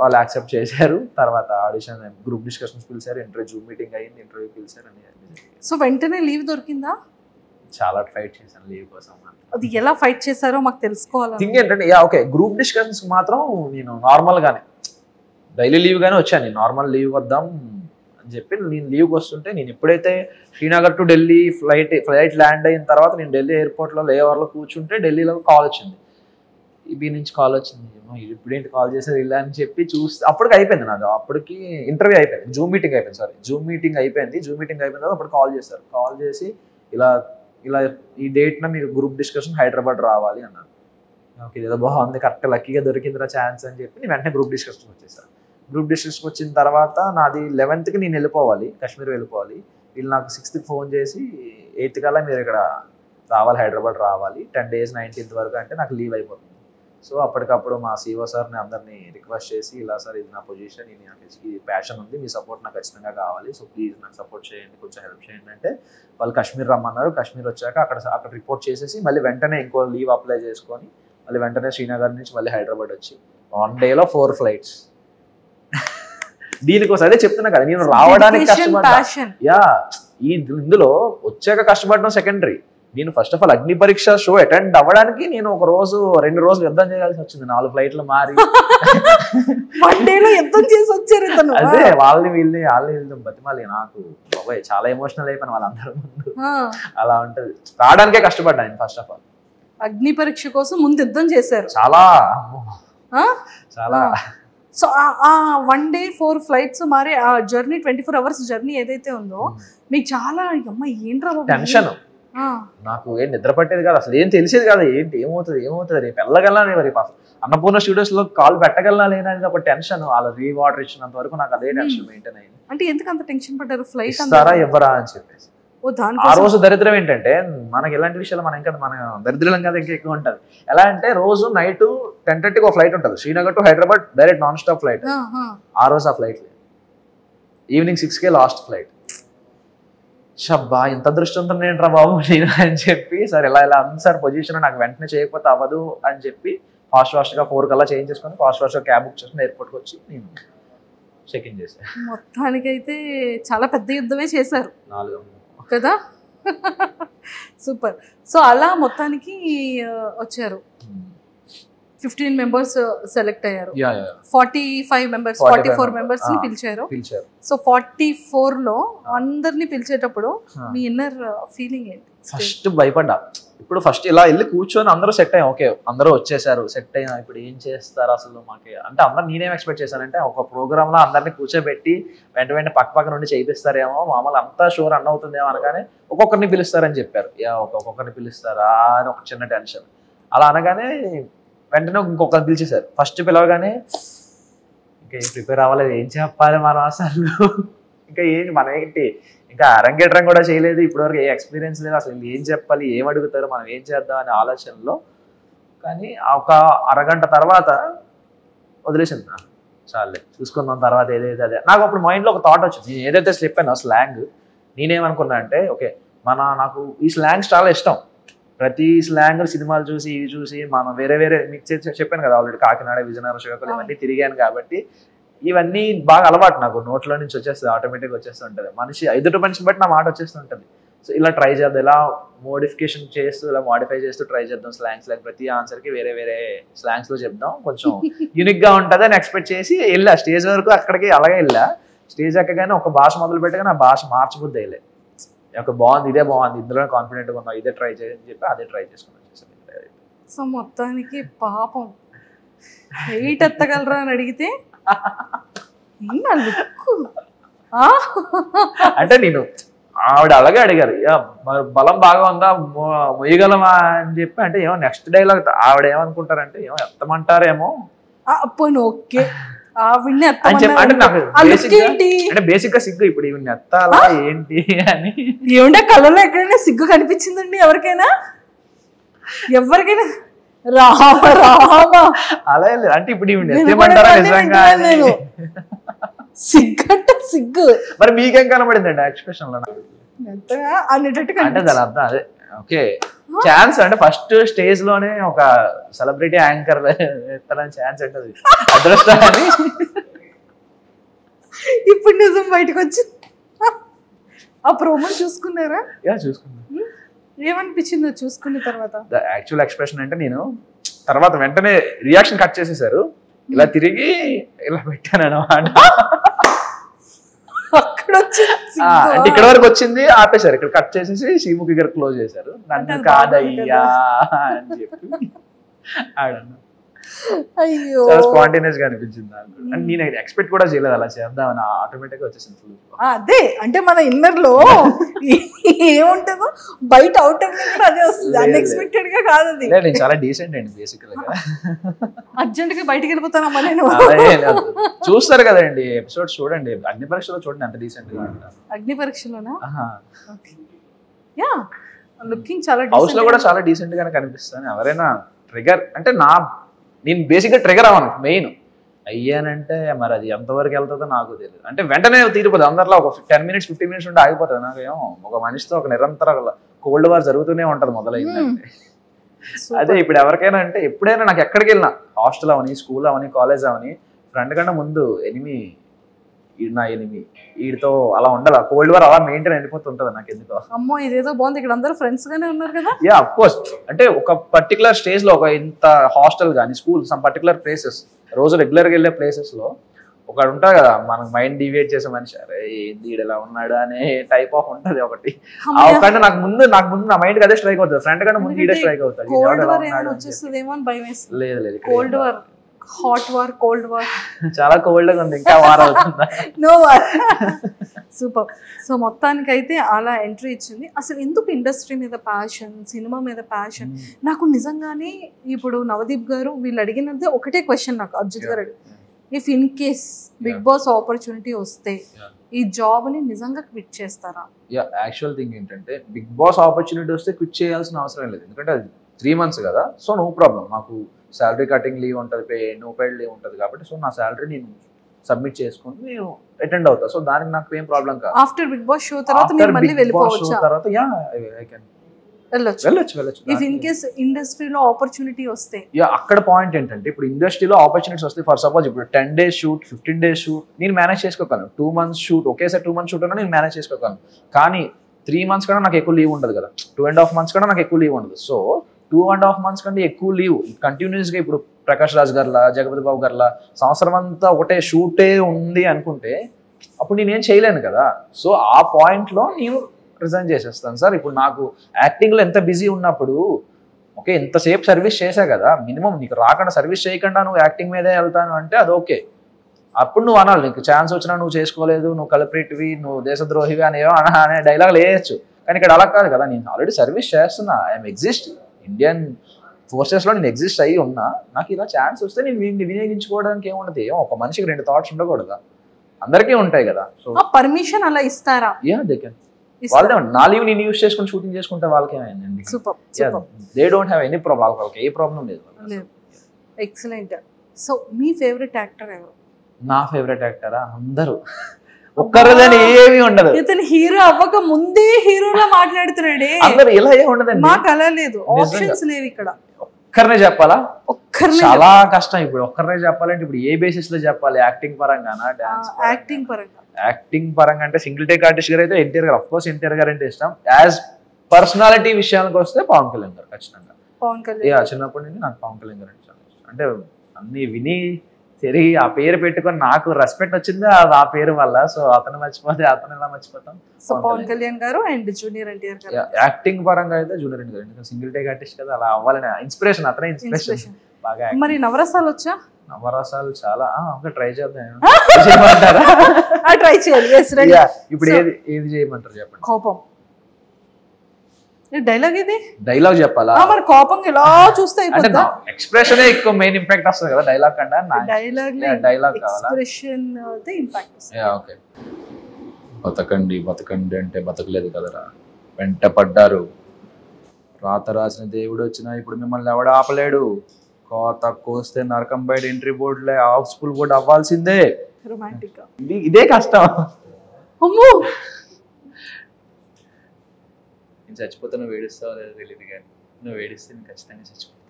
వాళ్ళు యాక్సెప్ట్ చేశారు. తర్వాత ఆడిషన్ గ్రూప్ డిస్కషన్స్ పిలిచారు, ఇంటర్వ్యూ మీటింగ్ అయ్యింది, ఇంటర్వ్యూ పిలిచారు అని. సో వెంటనే లీవ్ దొరికిందా? చాలా ఫైట్ చేశాను లీవ్ కోసం. అది ఎలా ఫైట్ చేశారో మాకు తెలుసుకోవాలి. థింగ్ ఏంటంటే ఓకే గ్రూప్ డిస్కషన్స్ మాత్రం నేను నార్మల్ గానే డైలీ లీవ్ గానే వచ్చాను. నేను నార్మల్ లీవ్ వద్దాం అని చెప్పి నేను లీవ్కి వస్తుంటే నేను ఎప్పుడైతే Srinagar to Delhi flight land అయిన తర్వాత నేను ఢిల్లీ ఎయిర్పోర్ట్లో లేఓవర్లో కూర్చుంటే ఢిల్లీలో కాల్ వచ్చింది, ఈబీ నుంచి కాల్ వచ్చింది. ఇప్పుడేంటి కాల్ చేశారు ఇలా అని చెప్పి చూస్తే అప్పటికి అయిపోయింది నాది. అప్పటికి ఇంటర్వ్యూ అయిపోయింది, జూమ్ మీటింగ్ అయిపోయింది. జూమ్ మీటింగ్ అయిపోయిన తర్వాత అప్పుడు కాల్ చేశారు. కాల్ చేసి ఇలా ఈ డేట్న మీరు గ్రూప్ డిస్కషన్ హైదరాబాద్ రావాలి అన్నారు. ఓకే ఏదో బాగుంది, కరెక్ట్ లక్కీగా దొరికిందిరా ఛాన్స్ అని చెప్పి నేను వెంటనే గ్రూప్ డిస్కషన్ వచ్చేసాను. గ్రూప్ డిస్కషన్ వచ్చిన తర్వాత నాది 11th నేను వెళ్ళిపోవాలి, కాశ్మీర్ వెళ్ళిపోవాలి. వీళ్ళు నాకు 6th ఫోన్ చేసి 8th కల్లా మీరు ఇక్కడ రావాలి, హైదరాబాద్ రావాలి, 10 days 19th వరకు అంటే నాకు లీవ్ అయిపోతుంది. సో అప్పటికప్పుడు మా సిఓ సార్ని అందరినీ రిక్వెస్ట్ చేసి ఇలా సార్ ఇది నా పొజిషన్, ఇది ప్యాషన్ ఉంది, మీ సపోర్ట్ నాకు ఖచ్చితంగా కావాలి, సో ప్లీజ్ నాకు సపోర్ట్ చేయండి, కొంచెం హెల్ప్ చేయండి అంటే వాళ్ళు కాశ్మీర్ రమ్మన్నారు. కాశ్మీర్ వచ్చాక అక్కడ రిపోర్ట్ చేసేసి మళ్ళీ వెంటనే ఇంకో లీవ్ అప్లై చేసుకొని మళ్ళీ వెంటనే శ్రీనగర్ నుంచి మళ్ళీ హైదరాబాద్ వచ్చి 1 day 4 flights. దీనికోసం అదే చెప్తున్నా కదా, నేను రావడానికి కష్టపడ్డా. ఇందులో వచ్చాక కష్టపడడం సెకండరీ. నేను ఫస్ట్ ఆఫ్ ఆల్ అగ్ని పరీక్ష షో అటెండ్ అవ్వడానికి నేను 1 రోజు 2 రోజులు యుద్ధం చేయాల్సి వచ్చింది. 4 flights మారి అదే వాళ్ళని బతిమాలి. నాకు బాబాయ్ చాలా ఎమోషనల్ అయిపోయిన వాళ్ళందరూ ముందు. అలా ఉంటది, రావడానికే కష్టపడ్డా నేను ఫస్ట్ ఆఫ్ ఆల్. అగ్ని పరీక్ష కోసం ముందు యుద్ధం చేశారు చాలా. సో ఆ 1 day 4 flights మరి ఆ జర్నీ 24 hours జర్నీ ఏదైతే ఉందో మీకు చాలా అమ్మ ఏంట్రా టెన్షన్. నాకు ఏం నిద్ర పట్టేది కాదు, అసలు ఏం తెలిసేది కాదు, ఏంటి ఏమవుతుంది రేపు వెళ్ళగలనా రేపు అసలు అన్నపూర్ణ స్టూడియోస్ లో కాల్ పెట్టగలనా లేనని ఒక టెన్షన్. వాళ్ళ రీవాటర్ ఇచ్చినంత వరకు నాకు అదే టెన్షన్ మెయింటైన్ అయింది. అంటే ఎందుకు అంత టెన్షన్ పడ్డారు? ఫ్లైట్ ఇస్తారా ఇవ్వరా అని చెప్పేసి. ఆ రోజు దరిద్రం ఏంటంటే మనకి ఎలాంటి విషయాలు మనం ఇంకా మన దరిద్రం కదా ఇంకా ఎక్కువ ఉంటుంది. ఎలా అంటే రోజు నైట్ 10:30కి ఒక ఫ్లైట్ ఉంటుంది, Srinagar to Hyderabad direct non stop flight. ఆ రోజు ఆ ఫ్లైట్ లేదు, ఈవినింగ్ 6కే లాస్ట్ ఫ్లైట్. షబ్బా ఇంత దృష్టంతో ఏంట్రా బాబు నేను అని చెప్పి, సరే ఇలా ఉంది సార్ పొజిషన్, నాకు వెంటనే చేయకపోతే అవ్వదు అని చెప్పి ఫాస్ట్గా 4 కల్లా చేంజ్ చేసుకొని ఫాస్ట్గా క్యాబ్ బుక్ చేసుకుని ఎయిర్పోర్ట్కి వచ్చి నేను చెక్ ఇన్ చేశాను. మొత్తానికైతే చాలా పెద్ద యుద్ధమే చేశారు 4 కదా. సూపర్. సో అలా మొత్తానికి వచ్చారు, 15 members సెలెక్ట్ అయ్యారు. 45 members 44 members ని పిలిచారు. సో 44 లో అందరినీ పిలిచేటప్పుడు మీ ఇన్నర్ ఫీలింగ్ ఏంటి? ఫస్ట్ భయపడ్డా. ఇప్పుడు ఫస్ట్ ఇలా వెళ్ళి కూర్చొని అందరూ సెట్ అయ్యాం, ఓకే అందరూ వచ్చేసారు, సెట్ అయినా ఇప్పుడు ఏం చేస్తారు అసలు మాకు అంటే అందరు నేనేం ఎక్స్పెక్ట్ చేశానంటే ఒక ప్రోగ్రామ్ లో అందరినీ కూర్చోబెట్టి వెంట పక్క నుండి చేయిస్తారేమో, మామూలు అంతా షో రన్ అవుతుందేమో అనగానే ఒక్కొక్కరిని పిలుస్తారని చెప్పారు. ఒక్కొక్కరిని పిలుస్తారా అని ఒక చిన్న టెన్షన్. అలా అనగానే వెంటనే ఇంకొకరిని పిలిచేశారు. ఫస్ట్ పిలవగానే ఇంకా ఏం ప్రిపేర్ అవ్వలేదు, ఏం చెప్పాలి మనం అసలు, ఇంకా ఏంటి మనం ఏంటి ఇంకా అరంగేట్రం కూడా చేయలేదు, ఇప్పటివరకు ఏ ఎక్స్పీరియన్స్ లేదు, అసలు ఏం చెప్పాలి, ఏం అడుగుతారు, మనం ఏం చేద్దాం అనే ఆలోచనలో. కానీ ఒక అరగంట తర్వాత వదిలేసింది, చాలే చూసుకుందాం తర్వాత ఏదైతే అదే. నాకు అప్పుడు మైండ్లో ఒక థాట్ వచ్చింది, నేను ఏదైతే చెప్పానో స్లాంగ్, నేనేమనుకున్నా అంటే ఓకే నాకు ఈ స్లాంగ్స్ చాలా ఇష్టం. ప్రతి స్లాంగ్ సినిమాలు చూసి ఇవి చూసి మనం వేరే మీకు చెప్పాను కదా ఆల్రెడీ, కాకినాడ విజయనగరం శ్రీకాకుళం ఇవన్నీ తిరిగాను కాబట్టి ఇవన్నీ బాగా అలవాటు, నాకు నోట్లో నుంచి వచ్చేస్తుంది, ఆటోమేటిక్గా వచ్చేస్తుంటుంది. ఎదుటి మనిషిని బట్టి నా మాట వచ్చేస్తుంటుంది. సో ఇలా ట్రై చేద్దాం, ఇలా మోడిఫికేషన్ చేస్తూ ఇలా మాడిఫై చేస్తూ ట్రై చేద్దాం స్లాంగ్స్. లైక్ ప్రతి ఆన్సర్కి వేరే స్లాంగ్స్లో చెప్దాం, కొంచెం యూనిక్గా ఉంటుంది అని ఎక్స్పెక్ట్ చేసి వెళ్ళా. స్టేజ్ వరకు అక్కడికి అలాగే వెళ్ళా. స్టేజ్ ఎక్కగానే ఒక భాష మొదలు పెట్టగానే ఆ భాష మార్చబుద్ది అయ్యలే. ఒక బాగుంది, ఇదే బాగుంది, ఇందులో కాన్ఫిడెంట్గా ఉన్నాం, ఇదే ట్రై చేయని చెప్పి అదే ట్రై చేసుకుని వచ్చేసాను. సో మొత్తానికి పాపం వెయిట్ ఎత్తగలరా అని అడిగితే అంటే నేను ఆవిడ అలాగే అడిగారు, బలం బాగా ఉందా మొయ్యగలమా అని చెప్పి. అంటే ఏమో నెక్స్ట్ డైలాగ్ ఆవిడ ఏమనుకుంటారంటే ఏమో ఎత్తమంటారేమో, ఓకే అంటే నాకు అంటే బేసిక్ గా సిగ్గు, ఇప్పుడు ఇవి ఎత్తాలా ఏంటి అని. ఏమంటే కళ్ళలో ఎక్కడైనా సిగ్గు కనిపించిందండి ఎవరికైనా? అలా లేదు, అంటే ఇప్పుడు ఇవి ఎత్తమంటారా నిజంగా సిగ్గు మరి మీకేం కనబడిందండి ఎక్స్ప్రెషన్ లో? అంటే దాని అర్థం అదే ఓకే ఛాన్స్ అంటే ఫస్ట్ స్టేజ్ లోనే ఒక సెలబ్రిటీ యాంకర్ ఎత్తడానికి ఛాన్స్ ఉంటుంది, అదృష్టం అని. ఇప్పుడు నిజం బయటకు వచ్చి ఆ ప్రోమో చూసుకున్నారా? చూసుకున్నా. ఏమనిపించిందో చూసుకున్న తర్వాత? యాక్చువల్ ఎక్స్ప్రెషన్ అంటే నేను తర్వాత వెంటనే రియాక్షన్ కట్ చేసేసారు, ఇలా తిరిగి ఇలా పెట్టాను అన్నమాట. అంటే ఇక్కడ వరకు వచ్చింది ఆపేశారు, ఇక్కడ కట్ చేసేసి శ్రీముఖి గారు క్లోజ్ చేశారు. నన్ను కాదయ్యా అని చెప్పి ఆడన్నా. అయ్యో స్పాంటేనియస్ గా అనిపించింది నాకు. అంటే నేను ఎక్స్పెక్ట్ కూడా చేయలేదు అలా చేద్దామని, ఆటోమేటిక్ గా వచ్చేసింది ఫుల్. అదే అంటే మన ఇన్నర్ లో ఏముంటుందో బయట అవుటర్ కూడా అదే వస్తుంది, అన్ఎక్స్పెక్టెడ్ గా కాదు అది. నేను చాలా డీసెంట్ అండి బేసికల్ గా. అర్జెంట్ గా బయటకి వెళ్ళిపోతానమ్మా నేను. చూస్తారు కదండి ఎపిసోడ్స్ చూడండి, అగ్ని పరీక్షలో చూడండి ఎంత డీసెంట్ గా ఉంటారు. అగ్ని పరీక్షలోనా? యా లుకింగ్ చాలా హౌస్ లో కూడా చాలా డీసెంట్ గానే కనిపిస్తాను. ఎవరైనా ట్రిగర్ అంటే నేను బేసిక్గా ట్రిగర్ అవ్వను, మెయిన్ అయ్యానంటే మరి అది ఎంతవరకు వెళ్తుందో నాకు తెలియదు. అంటే వెంటనే తీరిపోతుంది, అందరిలో ఒక 10 minutes 15 minutes ఉంటే ఆగిపోతుంది. నాకేమో ఒక మనిషితో ఒక నిరంతర కోల్డ్ వార్ జరుగుతూనే ఉంటుంది మొదలైందంటే. అదే ఇప్పుడు ఎవరికైనా అంటే ఎప్పుడైనా నాకు ఎక్కడికి వెళ్ళినా, హాస్టల్ అవని, స్కూల్ అవని, కాలేజ్ అవని, ఫ్రెండ్ కన్నా ముందు నా ఎనిమి వీడితో అలా ఉండాలి, కోల్డ్ వార్ అలా మెయింటైన్ అయిపోతుంటది నాకు ఎందుకో. అమ్మో ఇదేదో బాగుంది, ఇక్కడ అందరూ ఫ్రెండ్స్ గానే ఉన్నారు కదా. యా ఆఫ్ కోర్స్, అంటే ఒక పర్టికులర్ స్టేజ్ లో ఒక ఇంత హాస్టల్ కానీ స్కూల్ సమ్ పర్టికులర్ ప్లేసెస్ రోజు రెగ్యులర్ గా వెళ్ళే ప్లేసెస్ లో ఒకడు ఉంటాడు కదా మనకు మైండ్ డివియేట్ చేసే మనిషి, అరే ఏంది ఇలా ఉన్నాడు అనే టైప్ ఆఫ్ ఉంటది ఒకటి. ఒకటి నాకు ముందు నా మైండ్ అదే స్ట్రైక్ అవుతుంది, ఫ్రెండ్ కన్నా ముందు ఈడే స్ట్రైక్ అవుతాడు. లేదు లేదు cold war, hot war, cold war చాలా కోల్డ్ గా ఉంది, ఇంకా వార్ అవుతుందా? No war. సూపర్. సో మొత్తానికైతే అలా ఎంట్రీ ఇచ్చింది. అసలు ఎందుకు ఇండస్ట్రీ మీద ప్యాషన్, సినిమా మీద ప్యాషన్? నాకు నిజంగానే ఇప్పుడు నవదీప్ గారు వీళ్ళు అడిగినది ఒకటే క్వశ్చన్ నాకు అర్జిత్ గారు if in case big boss opportunity వస్తే ఈ జాబ్ని నిజంగా క్విట్ చేస్తారా? యాక్చువల్ థింగ్ ఏంటంటే బిగ్ బాస్ ఆపర్చునిటీ వస్తే క్విట్ చేయాల్సిన అవసరం లేదు, ఎందుకంటే అది 3 months కదా. సో నో ప్రాబ్లం, నాకు శాలరీ కటింగ్ లీవ్ ఉంటుంది, నో పెయిడ్ లీవ్ ఉంటుంది కాబట్టి సో నా శాలరీ నేను సబ్మిట్ చేసుకుని నేను అటెండ్ అవుతా. సో దానికి నాకు ఏం ప్రాబ్లం కాదు. ఆఫ్టర్ బిగ్ బాస్ షో తర్వాత మీరు మళ్ళీ వెళ్ళిపోవచ్చు తర్వాత వెళ్ళొచ్చు. ఇఫ్ ఇన్ కేస్ ఇండస్ట్రీలో ఆపర్చునిటీ వస్తే అక్కడ పాయింట్ ఏంటంటే ఇప్పుడు ఇండస్ట్రీలో ఆపర్చునిటీస్ వస్తే ఫర్ సపోజ్ ఇప్పుడు 10 days షూట్ 15 days షూట్ నేను మేనేజ్ చేసుకోగలను. 2 months షూట్ ఒకేసారి 2 months షూట్ అన్నా నేను మేనేజ్ చేసుకోగలను. కానీ 3 months కన్నా నాకు ఎక్కువ లీవ్ ఉండదు కదా, 2.5 months కన్నా నాకు ఎక్కువ లీవ్ ఉండదు. సో 2.5 months కంటే ఎక్కువ లీవ్ కంటిన్యూస్గా ఇప్పుడు ప్రకాష్ రాజ్ గారిలా జగపతి బాబు గారిలా సంవత్సరం అంతా ఒకటే షూటే ఉంది అనుకుంటే అప్పుడు నేనేం చేయలేను కదా. సో ఆ పాయింట్లో నేను రిజైన్ చేసేస్తాను సార్. ఇప్పుడు నాకు యాక్టింగ్లో ఎంత బిజీ ఉన్నప్పుడు ఓకే ఎంతసేపు సర్వీస్ చేశా కదా, మినిమం నీకు రాకుండా సర్వీస్ చేయకుండా నువ్వు యాక్టింగ్ మీదే వెళ్తాను అంటే అది ఓకే. అప్పుడు నువ్వు అనాలి నీకు ఛాన్స్ వచ్చినా నువ్వు చేసుకోలేదు, నువ్వు కల్ప్రిట్వి, నువ్వు దేశద్రోహివి అనే డైలాగ్ వేయచ్చు. కానీ ఇక్కడ అలా కాదు కదా, నేను ఆల్రెడీ సర్వీస్ చేస్తున్నా, ఐఎమ్ ఎగ్జిస్ట్ ఇండియన్ ఫోర్సెస్లో నేను ఎగ్జిస్ట్ అయ్యి ఉన్నా. నాకు ఇలా ఛాన్స్ వస్తే నేను వినియోగించుకోవడానికి ఏముండదు. ఒక మనిషికి 2 thoughts ఉండకూడదా, అందరికీ ఉంటాయి కదా. సో పర్మిషన్ అలా ఇస్తారా? They can. వాళ్ళదే నా లీవ్ నేను యూజ్ చేసుకుని షూటింగ్ చేసుకుంటే వాళ్ళకి ఏమైందండి? They don't have any problem, వాళ్ళకి ఏ ప్రాబ్లం లేదు. ఎక్సలెంట్. సో మీ ఫేవరెట్ యాక్టర్ ఎవరు? నా ఫేవరెట్ యాక్టరా అందరూ, ఒక్కరిదని ఏమీ ఉండదు. ఇతను హీరో అవ్వక ముందే హీరోలా మాట్లాడుతున్నాడే. అందరు ఇలా ఏమి ఉండదండి, మాకు అలా లేదు, ఆప్షన్స్ లేవు ఇక్కడ. ఒక్కరినే చెప్పాలా? చాలా కష్టం. ఇప్పుడు ఒక్కరినే చెప్పాలంటే ఇప్పుడు ఏ బేసిస్ లో చెప్పాలి? Acting పరంగానా, dance? యాక్టింగ్ పరంగా అంటే సింగిల్ టేక్ ఆర్టిస్ట్ గారు అయితే ఎన్టీఆర్ గారు, ఆఫ్ కోర్స్ ఎన్టీఆర్ గారు అంటే ఇష్టం. యాజ్ పర్సనాలిటీ విషయానికి వస్తే పవన్ కళ్యాణ్ గారు ఖచ్చితంగా. చిన్నప్పటి నుండి నాకు పవన్ కళ్యాణ్ గారు అంటే చాలా ఇష్టం. అంటే అన్ని విని తిరిగి ఆ పేరు పెట్టుకొని నాకు రెస్పెక్ట్ వచ్చింది ఆ పేరు వల్ల. సో అతను మర్చిపోతే అతను ఎలా మర్చిపోతాం? సో పవన్ కళ్యాణ్ గారు అండ్ జూనియర్ ఎన్టీఆర్ గారు. యాక్టింగ్ పరంగా అయితే జూనియర్ ఎన్టీఆర్ గారు, సింగిల్ టేక్ ఆర్టిస్ట్ కదా, అలా అవ్వాలని ఇన్స్పిరేషన్, అతనే ఇన్స్పిరేషన్ బాగా. మరి నవరసాలు వచ్చా? నవరసాలు చాలా ట్రై చేద్దాం. ట్రై చేయాలి. ఇప్పుడు ఏది చేయమంటారు చెప్పండి? కోపం డైలాగ్, ఇది డైలాగ్ చెప్పాలా? మరి కోపం ఇలా చూస్తే అయిపోతుందా? ఎక్స్ప్రెషన్ ఎక్కువ మెయిన్ ఇంపాక్ట్ వస్తుంది కదా డైలాగ్ కన్నా. డైలాగ్ కావాలా? ఎక్స్ప్రెషన్ ది ఇంపాక్ట్ వస్తుంది. ఓకే. బతకండి బతకండి అంటే బతకలేదు కదరా, వెంట పడ్డారు, రాత రాసిన దేవుడు వచ్చినా ఇప్పుడు మిమ్మల్ని ఎవడ ఆపలేడు, కోత కోస్తే నరకం బయట ఎంట్రీ బోర్డులే హౌస్ఫుల్ బోర్డు అవ్వాల్సిందే. రొమాంటిక్. ఇదే కష్టం. అమ్మో, నేను చచ్చిపోతే నువ్వు ఏడుస్తావో లేదో తెలియదు కానీ నువ్వు ఏడిస్తే నేను ఖచ్చితంగా చచ్చిపోతా.